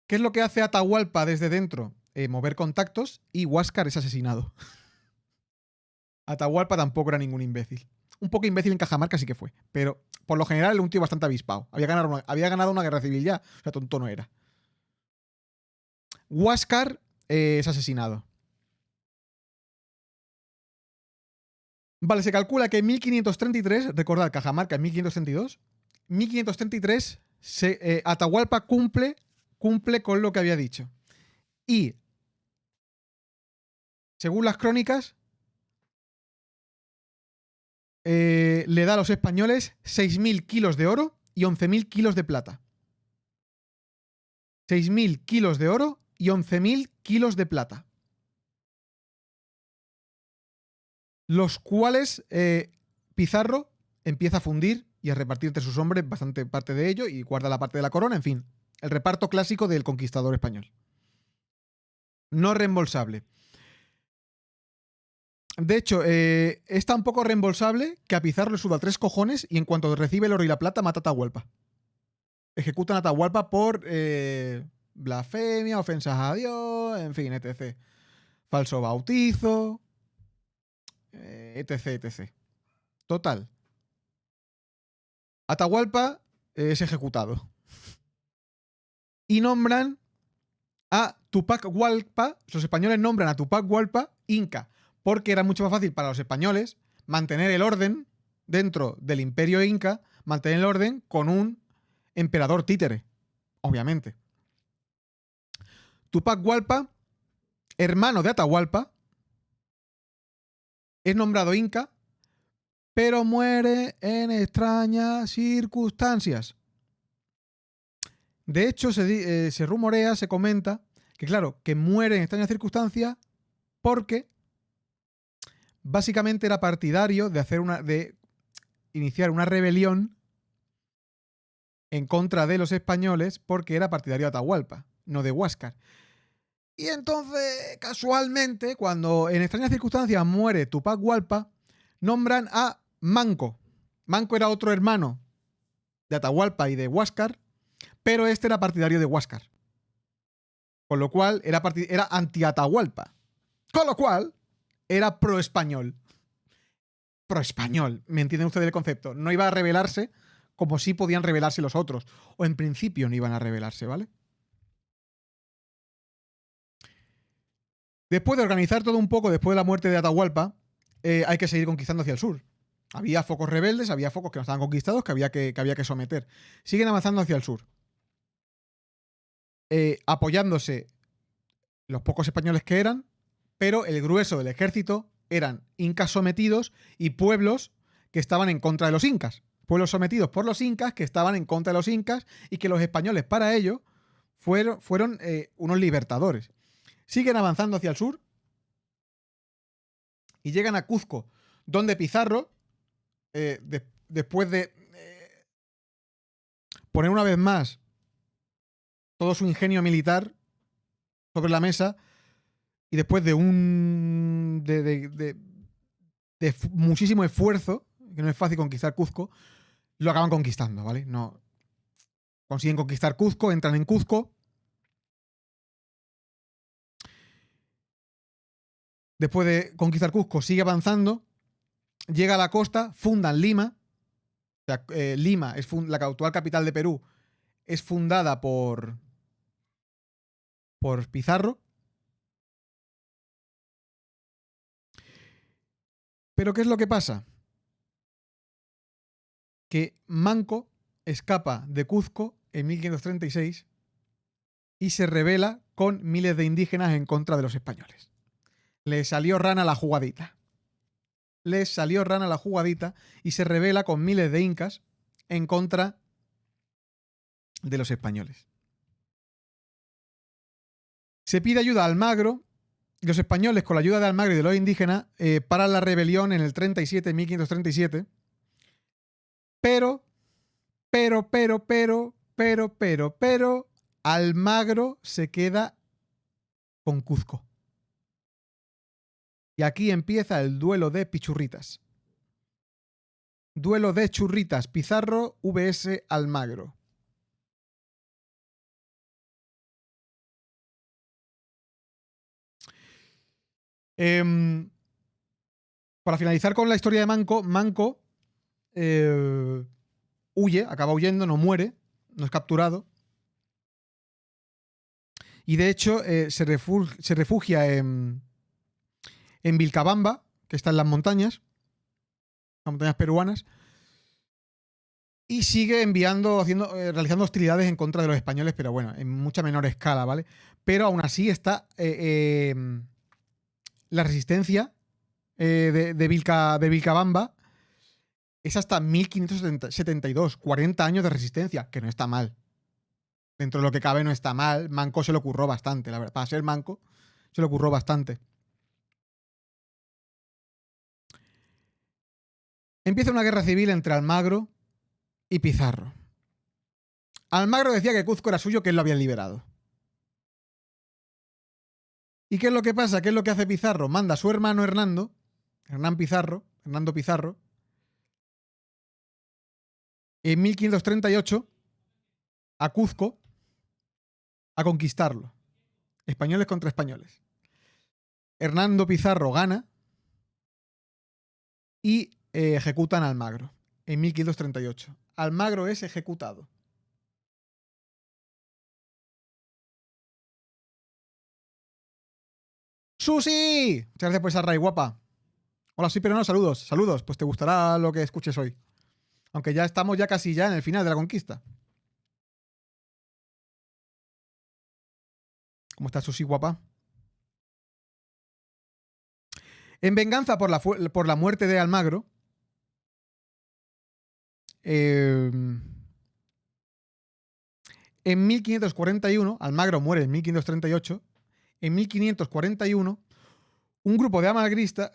S1: ¿Qué es lo que hace Atahualpa desde dentro? Mover contactos y Huáscar es asesinado. Atahualpa tampoco era ningún imbécil. Un poco imbécil en Cajamarca sí que fue, pero por lo general era un tío bastante avispado. Había ganado una guerra civil ya, o sea, tonto no era. Huáscar es asesinado. Vale, se calcula que en 1533, recordad, Cajamarca en 1532, 1533 Atahualpa cumple con lo que había dicho. Y, según las crónicas, le da a los españoles 6.000 kilos de oro y 11.000 kilos de plata. 6.000 kilos de oro y 11.000 kilos de plata. Los cuales Pizarro empieza a fundir y a repartir entre sus hombres bastante parte de ello y guarda la parte de la corona, en fin, el reparto clásico del conquistador español. No reembolsable. De hecho, es tan poco reembolsable que a Pizarro le suda 3 cojones y en cuanto recibe el oro y la plata mata a Atahualpa. Ejecutan a Atahualpa por blasfemia, ofensas a Dios, en fin, etc. Falso bautizo, etc, etc. Total. Atahualpa es ejecutado. Y nombran a Tupac Hualpa, los españoles nombran a Tupac Hualpa Inca, porque era mucho más fácil para los españoles mantener el orden dentro del imperio inca, mantener el orden con un emperador títere, obviamente. Tupac Hualpa, hermano de Atahualpa, es nombrado inca, pero muere en extrañas circunstancias. De hecho, se rumorea, se comenta, que claro, que muere en extrañas circunstancias porque básicamente era partidario de iniciar una rebelión en contra de los españoles porque era partidario de Atahualpa, no de Huáscar. Y entonces, casualmente, cuando en extrañas circunstancias muere Tupac Hualpa, nombran a Manco. Manco era otro hermano de Atahualpa y de Huáscar, pero este era partidario de Huáscar. Con lo cual, era anti-Atahualpa. Con lo cual, era pro-español. Pro-español. ¿Me entienden ustedes el concepto? No iba a rebelarse como sí podían rebelarse los otros. O en principio no iban a rebelarse, ¿vale? Después de organizar todo un poco, después de la muerte de Atahualpa, hay que seguir conquistando hacia el sur. Había focos rebeldes, había focos que no estaban conquistados, que había que someter. Siguen avanzando hacia el sur. Apoyándose los pocos españoles que eran, pero el grueso del ejército eran incas sometidos y pueblos que estaban en contra de los incas. Pueblos sometidos por los incas que estaban en contra de los incas y que los españoles para ello fueron unos libertadores. Siguen avanzando hacia el sur y llegan a Cuzco, donde Pizarro, después de poner una vez más todo su ingenio militar sobre la mesa y después de muchísimo esfuerzo, que no es fácil conquistar Cuzco, lo acaban conquistando, ¿vale? No consiguen conquistar Cuzco, entran en Cuzco. Después de conquistar Cuzco, sigue avanzando, llega a la costa, fundan Lima. O sea, Lima es la actual capital de Perú, es fundada por Pizarro. Pero ¿qué es lo que pasa? Que Manco escapa de Cuzco en 1536 y se rebela con miles de indígenas en contra de los españoles. Le salió rana la jugadita. Les salió rana la jugadita y se rebela con miles de incas en contra de los españoles. Se pide ayuda a Almagro y los españoles, con la ayuda de Almagro y de los indígenas, paran la rebelión en el 37, 1537, pero Pero, Almagro se queda con Cuzco. Y aquí empieza el duelo de pichurritas. Duelo de churritas Pizarro vs Almagro. Para finalizar con la historia de Manco, Manco huye, acaba huyendo, no muere, no es capturado. Y de hecho se refugia en Vilcabamba, que está en las montañas peruanas, y sigue enviando, realizando hostilidades en contra de los españoles, pero bueno, en mucha menor escala, ¿vale? Pero aún así está la resistencia de Vilcabamba es hasta 1572, 40 años de resistencia, que no está mal. Dentro de lo que cabe no está mal. Manco se lo curró bastante, la verdad. Para ser Manco, se lo curró bastante. Empieza una guerra civil entre Almagro y Pizarro. Almagro decía que Cuzco era suyo, que él lo había liberado. ¿Y qué es lo que pasa? ¿Qué es lo que hace Pizarro? Manda a su hermano Hernando Pizarro, en 1538 a Cuzco a conquistarlo. Españoles contra españoles. Hernando Pizarro gana y ejecutan a Almagro en 1538. Almagro es ejecutado. ¡Susi! Muchas gracias por esa raíz, guapa. Hola, sí, pero no, saludos. Saludos, pues te gustará lo que escuches hoy. Aunque ya estamos casi en el final de la conquista. ¿Cómo está Susi, guapa? En venganza por la muerte de Almagro, en 1541, Almagro muere en 1538, en 1541, un grupo de almagristas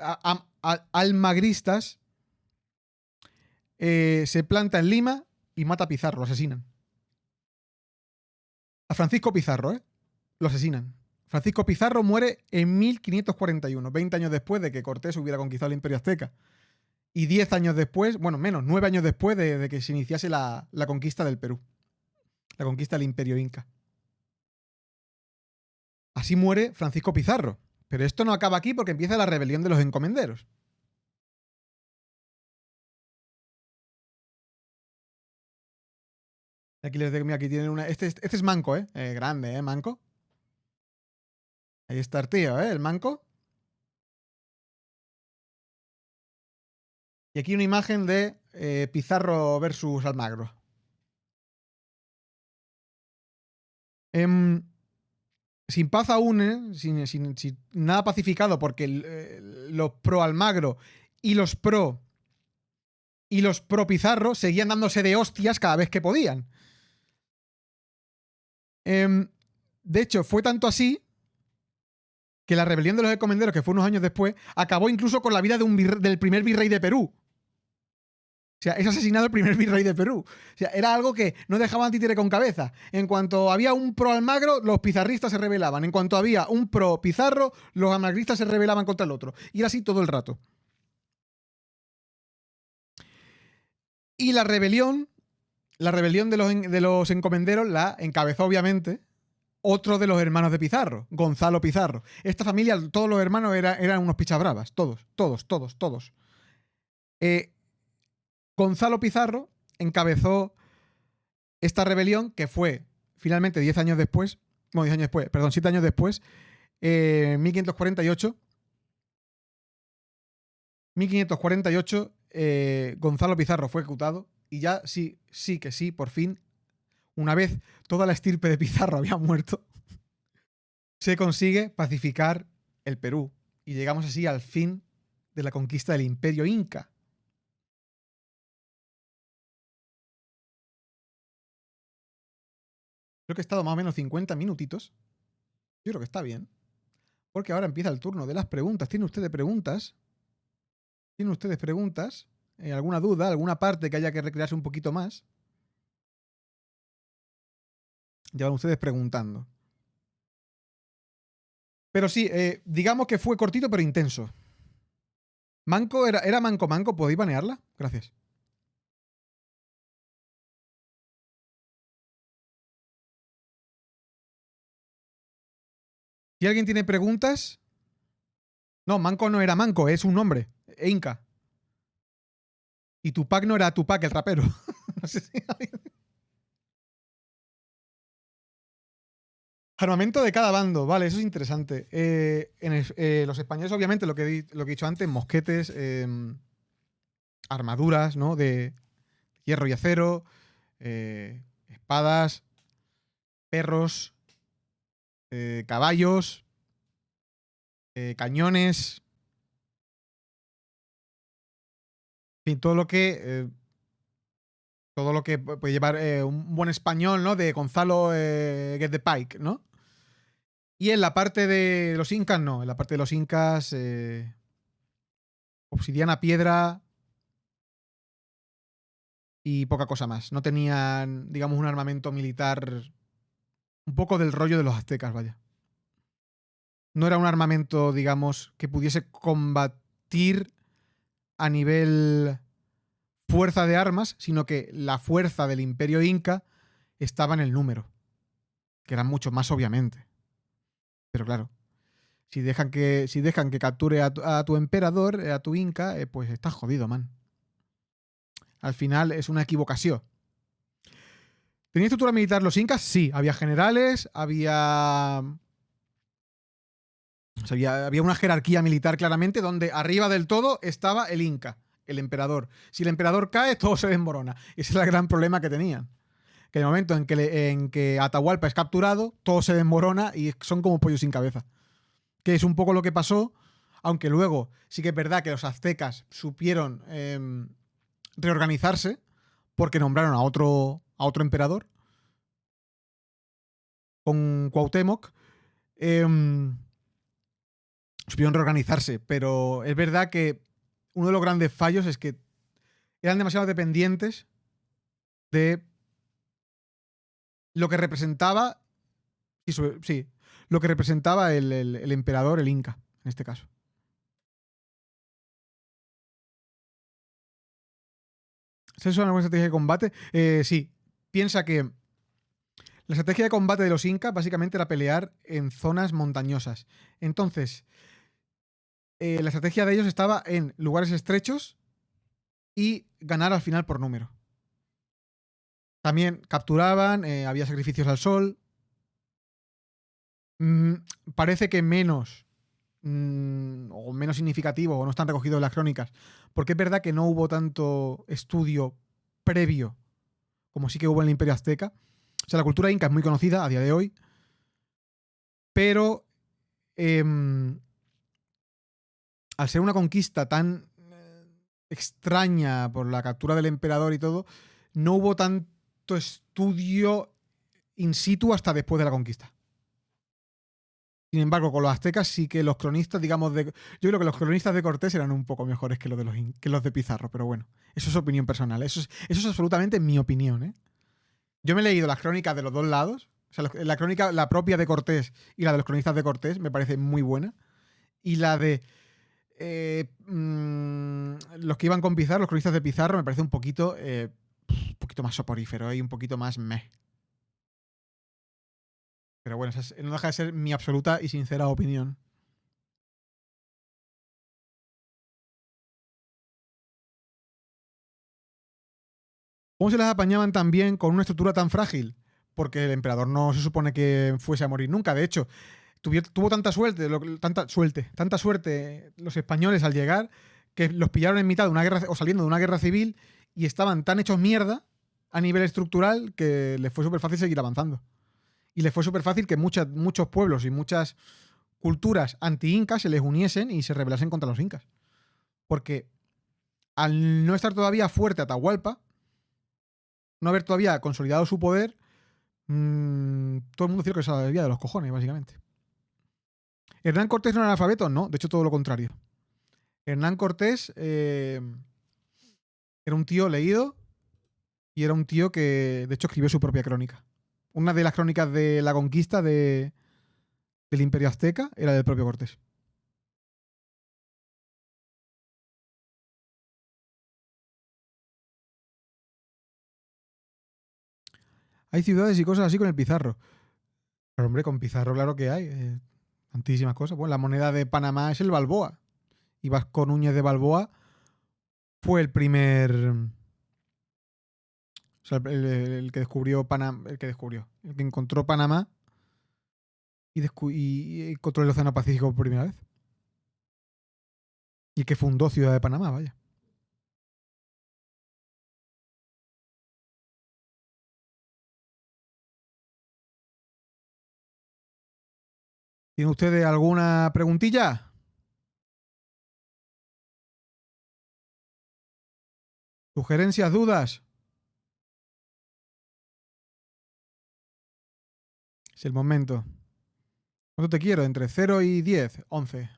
S1: se planta en Lima y mata a Pizarro, lo asesinan. A Francisco Pizarro, lo asesinan. Francisco Pizarro muere en 1541, 20 años después de que Cortés hubiera conquistado el Imperio Azteca. Y 10 años después, bueno, menos, 9 años después de que se iniciase la conquista del Perú. La conquista del Imperio Inca. Así muere Francisco Pizarro. Pero esto no acaba aquí porque empieza la rebelión de los encomenderos. Aquí les digo, mira, aquí tienen una. Este es Manco, grande, Manco. Ahí está el tío, el Manco. Y aquí una imagen de Pizarro versus Almagro. Sin paz aún, sin nada pacificado, porque los pro Almagro y los pro Pizarro seguían dándose de hostias cada vez que podían. De hecho, fue tanto así que la rebelión de los encomenderos, que fue unos años después, acabó incluso con la vida del primer virrey de Perú. O sea, es asesinado el primer virrey de Perú. O sea, era algo que no dejaban títere con cabeza. En cuanto había un pro Almagro, los pizarristas se rebelaban. En cuanto había un pro Pizarro, los almagristas se rebelaban contra el otro. Y era así todo el rato. Y la rebelión de los encomenderos la encabezó, obviamente, otro de los hermanos de Pizarro, Gonzalo Pizarro. Esta familia, todos los hermanos eran unos pichabravas. Todos. Gonzalo Pizarro encabezó esta rebelión que fue finalmente 7 años después, 1548. 1548, Gonzalo Pizarro fue ejecutado y ya sí, por fin, una vez toda la estirpe de Pizarro había muerto, se consigue pacificar el Perú y llegamos así al fin de la conquista del Imperio Inca. Creo que he estado más o menos 50 minutitos. Yo creo que está bien. Porque ahora empieza el turno de las preguntas. ¿Tienen ustedes preguntas? ¿Alguna duda? ¿Alguna parte que haya que recrearse un poquito más? Ya van ustedes preguntando. Pero sí, digamos que fue cortito pero intenso. Manco, era Manco Manco, ¿podéis banearla? Gracias. Si alguien tiene preguntas. No, Manco no era Manco, es un nombre. Inca. Y Tupac no era Tupac, el rapero. No sé si. Armamento de cada bando, vale, eso es interesante. Los españoles, obviamente, lo que he dicho antes, mosquetes, armaduras, ¿no? De hierro y acero, espadas, perros, caballos, cañones, en fin, todo lo que puede llevar un buen español, ¿no? De Gonzalo Get the Pike, ¿no? Y en la parte de los incas, no. En la parte de los incas, obsidiana, piedra y poca cosa más. No tenían, digamos, un armamento militar un poco del rollo de los aztecas, vaya. No era un armamento, digamos, que pudiese combatir a nivel fuerza de armas, sino que la fuerza del imperio inca estaba en el número, que eran mucho más, obviamente. Pero claro, si dejan que capture a tu emperador, a tu inca, pues estás jodido, man. Al final es una equivocación. ¿Tenía estructura militar los incas? Sí, había generales, había una jerarquía militar claramente donde arriba del todo estaba el inca, el emperador. Si el emperador cae, todo se desmorona. Ese es el gran problema que tenían. Que en el momento en que Atahualpa es capturado, todo se desmorona y son como pollos sin cabeza. Que es un poco lo que pasó, aunque luego sí que es verdad que los aztecas supieron reorganizarse porque nombraron a otro emperador con Cuauhtémoc. Supieron reorganizarse, pero es verdad que uno de los grandes fallos es que eran demasiado dependientes de lo que representaba, sí, lo que representaba el emperador, el Inca, en este caso. ¿Es eso una buena estrategia de combate? Sí, piensa que la estrategia de combate de los incas básicamente era pelear en zonas montañosas. Entonces, la estrategia de ellos estaba en lugares estrechos y ganar al final por número. También capturaban, había sacrificios al sol. Mm, Parece que menos o menos significativo o no están recogidos en las crónicas, porque es verdad que no hubo tanto estudio previo como sí que hubo en el Imperio Azteca. O sea, la cultura inca es muy conocida a día de hoy, pero al ser una conquista tan extraña por la captura del emperador y todo, no hubo tanto estudio in situ hasta después de la conquista. Sin embargo, con los aztecas sí que los cronistas, digamos, yo creo que los cronistas de Cortés eran un poco mejores que los de Pizarro, pero bueno, eso es opinión personal. Eso es absolutamente mi opinión, ¿eh? Yo me he leído las crónicas de los dos lados. O sea, la crónica, la propia de Cortés y la de los cronistas de Cortés, me parece muy buena. Y la de los que iban con Pizarro, los cronistas de Pizarro, me parece un poquito más soporífero y un poquito más meh. Pero bueno, no deja de ser mi absoluta y sincera opinión. ¿Cómo se las apañaban tan bien con una estructura tan frágil? Porque el emperador no se supone que fuese a morir nunca. De hecho, tuvo tanta suerte los españoles al llegar que los pillaron en mitad de una guerra o saliendo de una guerra civil y estaban tan hechos mierda a nivel estructural que les fue súper fácil seguir avanzando. Y les fue súper fácil que muchos pueblos y muchas culturas anti-incas se les uniesen y se rebelasen contra los incas. Porque al no estar todavía fuerte Atahualpa, no haber todavía consolidado su poder, todo el mundo decía que se la debía de los cojones, básicamente. ¿Hernán Cortés no era analfabeto? No, de hecho todo lo contrario. Hernán Cortés era un tío leído y era un tío que, de hecho, escribió su propia crónica. una de las crónicas de la conquista del Imperio Azteca era del propio Cortés. Hay ciudades y cosas así con el Pizarro. Pero hombre, con Pizarro claro que hay. Tantísimas cosas. Bueno, la moneda de Panamá es el Balboa. Y Vasco Núñez de Balboa fue el primer... O sea, el que descubrió Panamá... El que encontró Panamá y encontró el Océano Pacífico por primera vez. Y que fundó Ciudad de Panamá, vaya. ¿Tiene ustedes alguna preguntilla? ¿Sugerencias, dudas? Es el momento. ¿Cuánto te quiero? Entre 0 y 10, 11.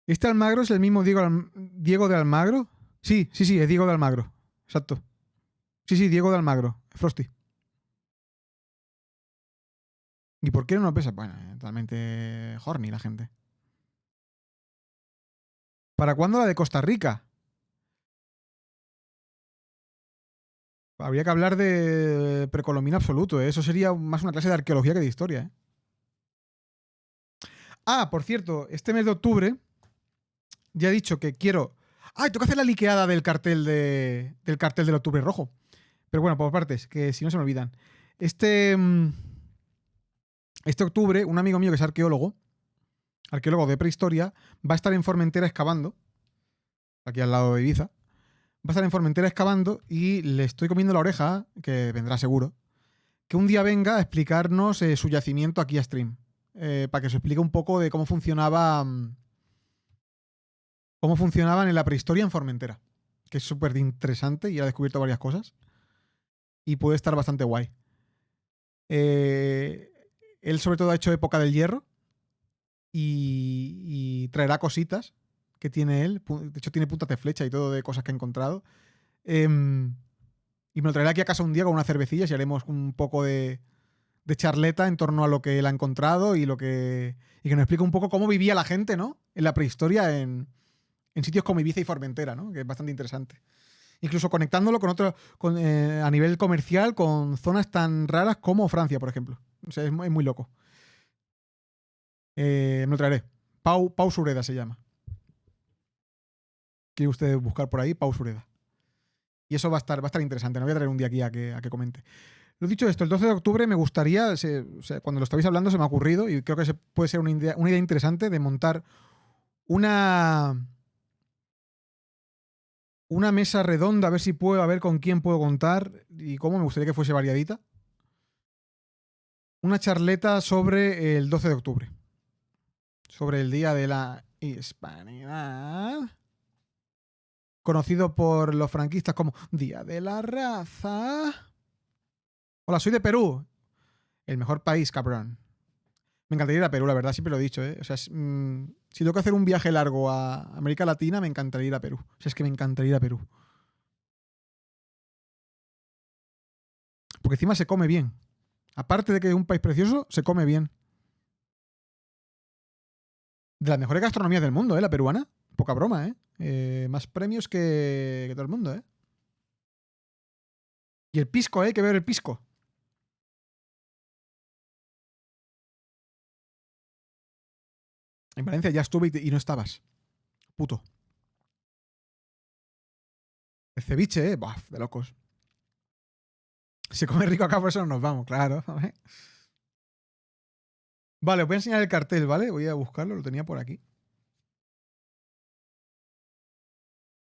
S1: ¿Este Almagro es el mismo Diego de Almagro? Sí, sí, sí, es Diego de Almagro. Exacto. Sí, sí, Diego de Almagro. Frosty. ¿Y por qué no lo pesa? Bueno, totalmente horny la gente. ¿Para cuándo la de Costa Rica? Habría que hablar de precolombino absoluto, ¿eh? Eso sería más una clase de arqueología que de historia, ¿eh? Ah, por cierto, este mes de octubre ya he dicho que quiero... ¡Ay, tengo que hacer la liqueada del cartel del Octubre Rojo! Pero bueno, por partes, que si no se me olvidan. Este, este octubre, un amigo mío que es arqueólogo de prehistoria, va a estar en Formentera excavando, aquí al lado de Ibiza. Va a estar en Formentera excavando y le estoy comiendo la oreja, que vendrá seguro, que un día venga a explicarnos su yacimiento aquí a stream. Para que se explique un poco de cómo cómo funcionaban en la prehistoria en Formentera. Que es súper interesante y ha descubierto varias cosas. Y puede estar bastante guay. Eh, Él sobre todo ha hecho época del hierro y traerá cositas que tiene él. De hecho tiene puntas de flecha y todo de cosas que ha encontrado. Y me lo traerá aquí a casa un día con unas cervecillas y haremos un poco de charleta en torno a lo que él ha encontrado y que nos explique un poco cómo vivía la gente, ¿no? En la prehistoria en sitios como Ibiza y Formentera, ¿no? Que es bastante interesante. Incluso conectándolo con otro, a nivel comercial, con zonas tan raras como Francia, por ejemplo. O sea, es muy loco. Me lo traeré. Pau Sureda se llama. Quiere usted buscar por ahí, Pau Sureda. Y eso va a estar interesante. Me voy a traer un día aquí a que comente. Lo dicho esto, el 12 de octubre me gustaría, o sea, cuando lo estabais hablando se me ha ocurrido y creo que puede ser una idea interesante de montar una, una mesa redonda, a ver si puedo, a ver con quién puedo contar y cómo me gustaría que fuese variadita. Una charleta sobre el 12 de octubre. Sobre el Día de la Hispanidad. Conocido por los franquistas como Día de la Raza. Hola, soy de Perú. El mejor país, cabrón. Me encantaría ir a Perú, la verdad, siempre lo he dicho, ¿eh? O sea, si tengo que hacer un viaje largo a América Latina, me encantaría ir a Perú. O sea, es que me encantaría ir a Perú. Porque encima se come bien. Aparte de que es un país precioso, se come bien. De las mejores gastronomías del mundo, ¿eh? La peruana. Poca broma, ¿eh? Más premios que todo el mundo, ¿eh? Y el pisco, ¿eh? Hay que ver el pisco. En Valencia ya estuve y no estabas. Puto. El ceviche, ¿eh? Buf, de locos. Se come rico acá, por eso nos vamos, claro. Vale, os voy a enseñar el cartel, ¿vale? Voy a buscarlo, lo tenía por aquí.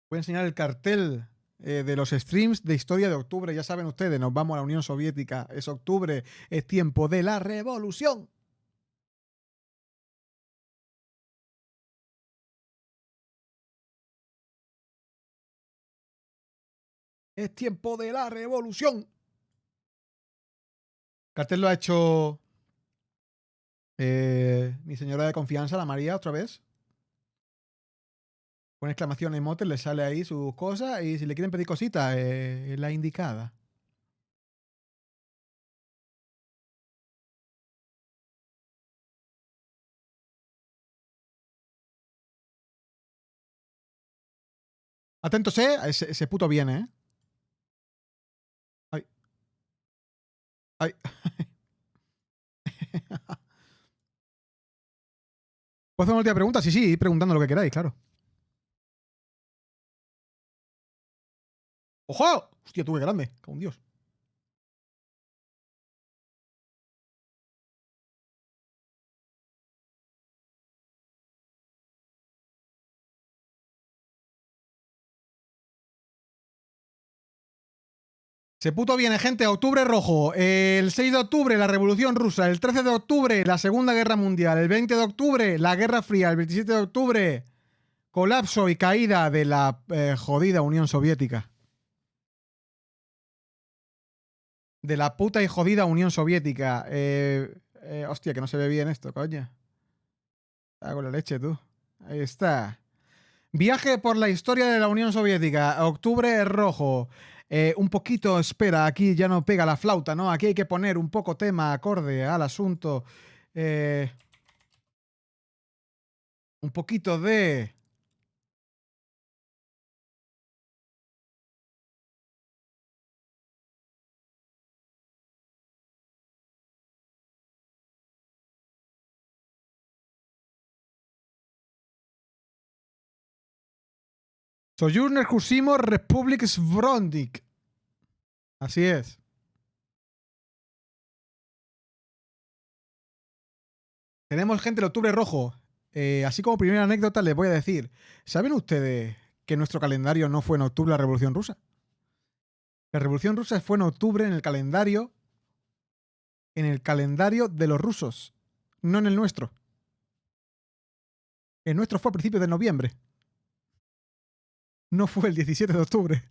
S1: Voy a enseñar el cartel de los streams de historia de octubre. Ya saben ustedes, nos vamos a la Unión Soviética. Es octubre, es tiempo de la revolución. Es tiempo de la revolución. Cartel lo ha hecho mi señora de confianza, la María, otra vez. Con exclamación emote le sale ahí sus cosas y si le quieren pedir cositas, es la indicada. Atentos, ese puto viene, ¿eh? Ay, ay. ¿Puedo hacer una última pregunta? Sí, sí, preguntando lo que queráis, claro. ¡Ojo! Hostia, tú qué grande, como un dios. Se puto viene, gente. Octubre rojo. El 6 de octubre, la Revolución Rusa. El 13 de octubre, la Segunda Guerra Mundial. El 20 de octubre, la Guerra Fría. El 27 de octubre, colapso y caída de la jodida Unión Soviética. De la puta y jodida Unión Soviética. Hostia, que no se ve bien esto, coño. Hago la leche, tú. Ahí está. Viaje por la historia de la Unión Soviética. Octubre rojo. Un poquito, espera, aquí ya no pega la flauta, ¿no? Aquí hay que poner un poco tema acorde al asunto. Un poquito de... Sojourner Kursimo Republik Svrondik. Así es. Tenemos gente del Octubre Rojo. Así como primera anécdota les voy a decir, ¿saben ustedes que nuestro calendario no fue en octubre la Revolución Rusa? La Revolución Rusa fue en octubre en el calendario de los rusos, no en el nuestro. El nuestro fue a principios de noviembre. No fue el 17 de octubre.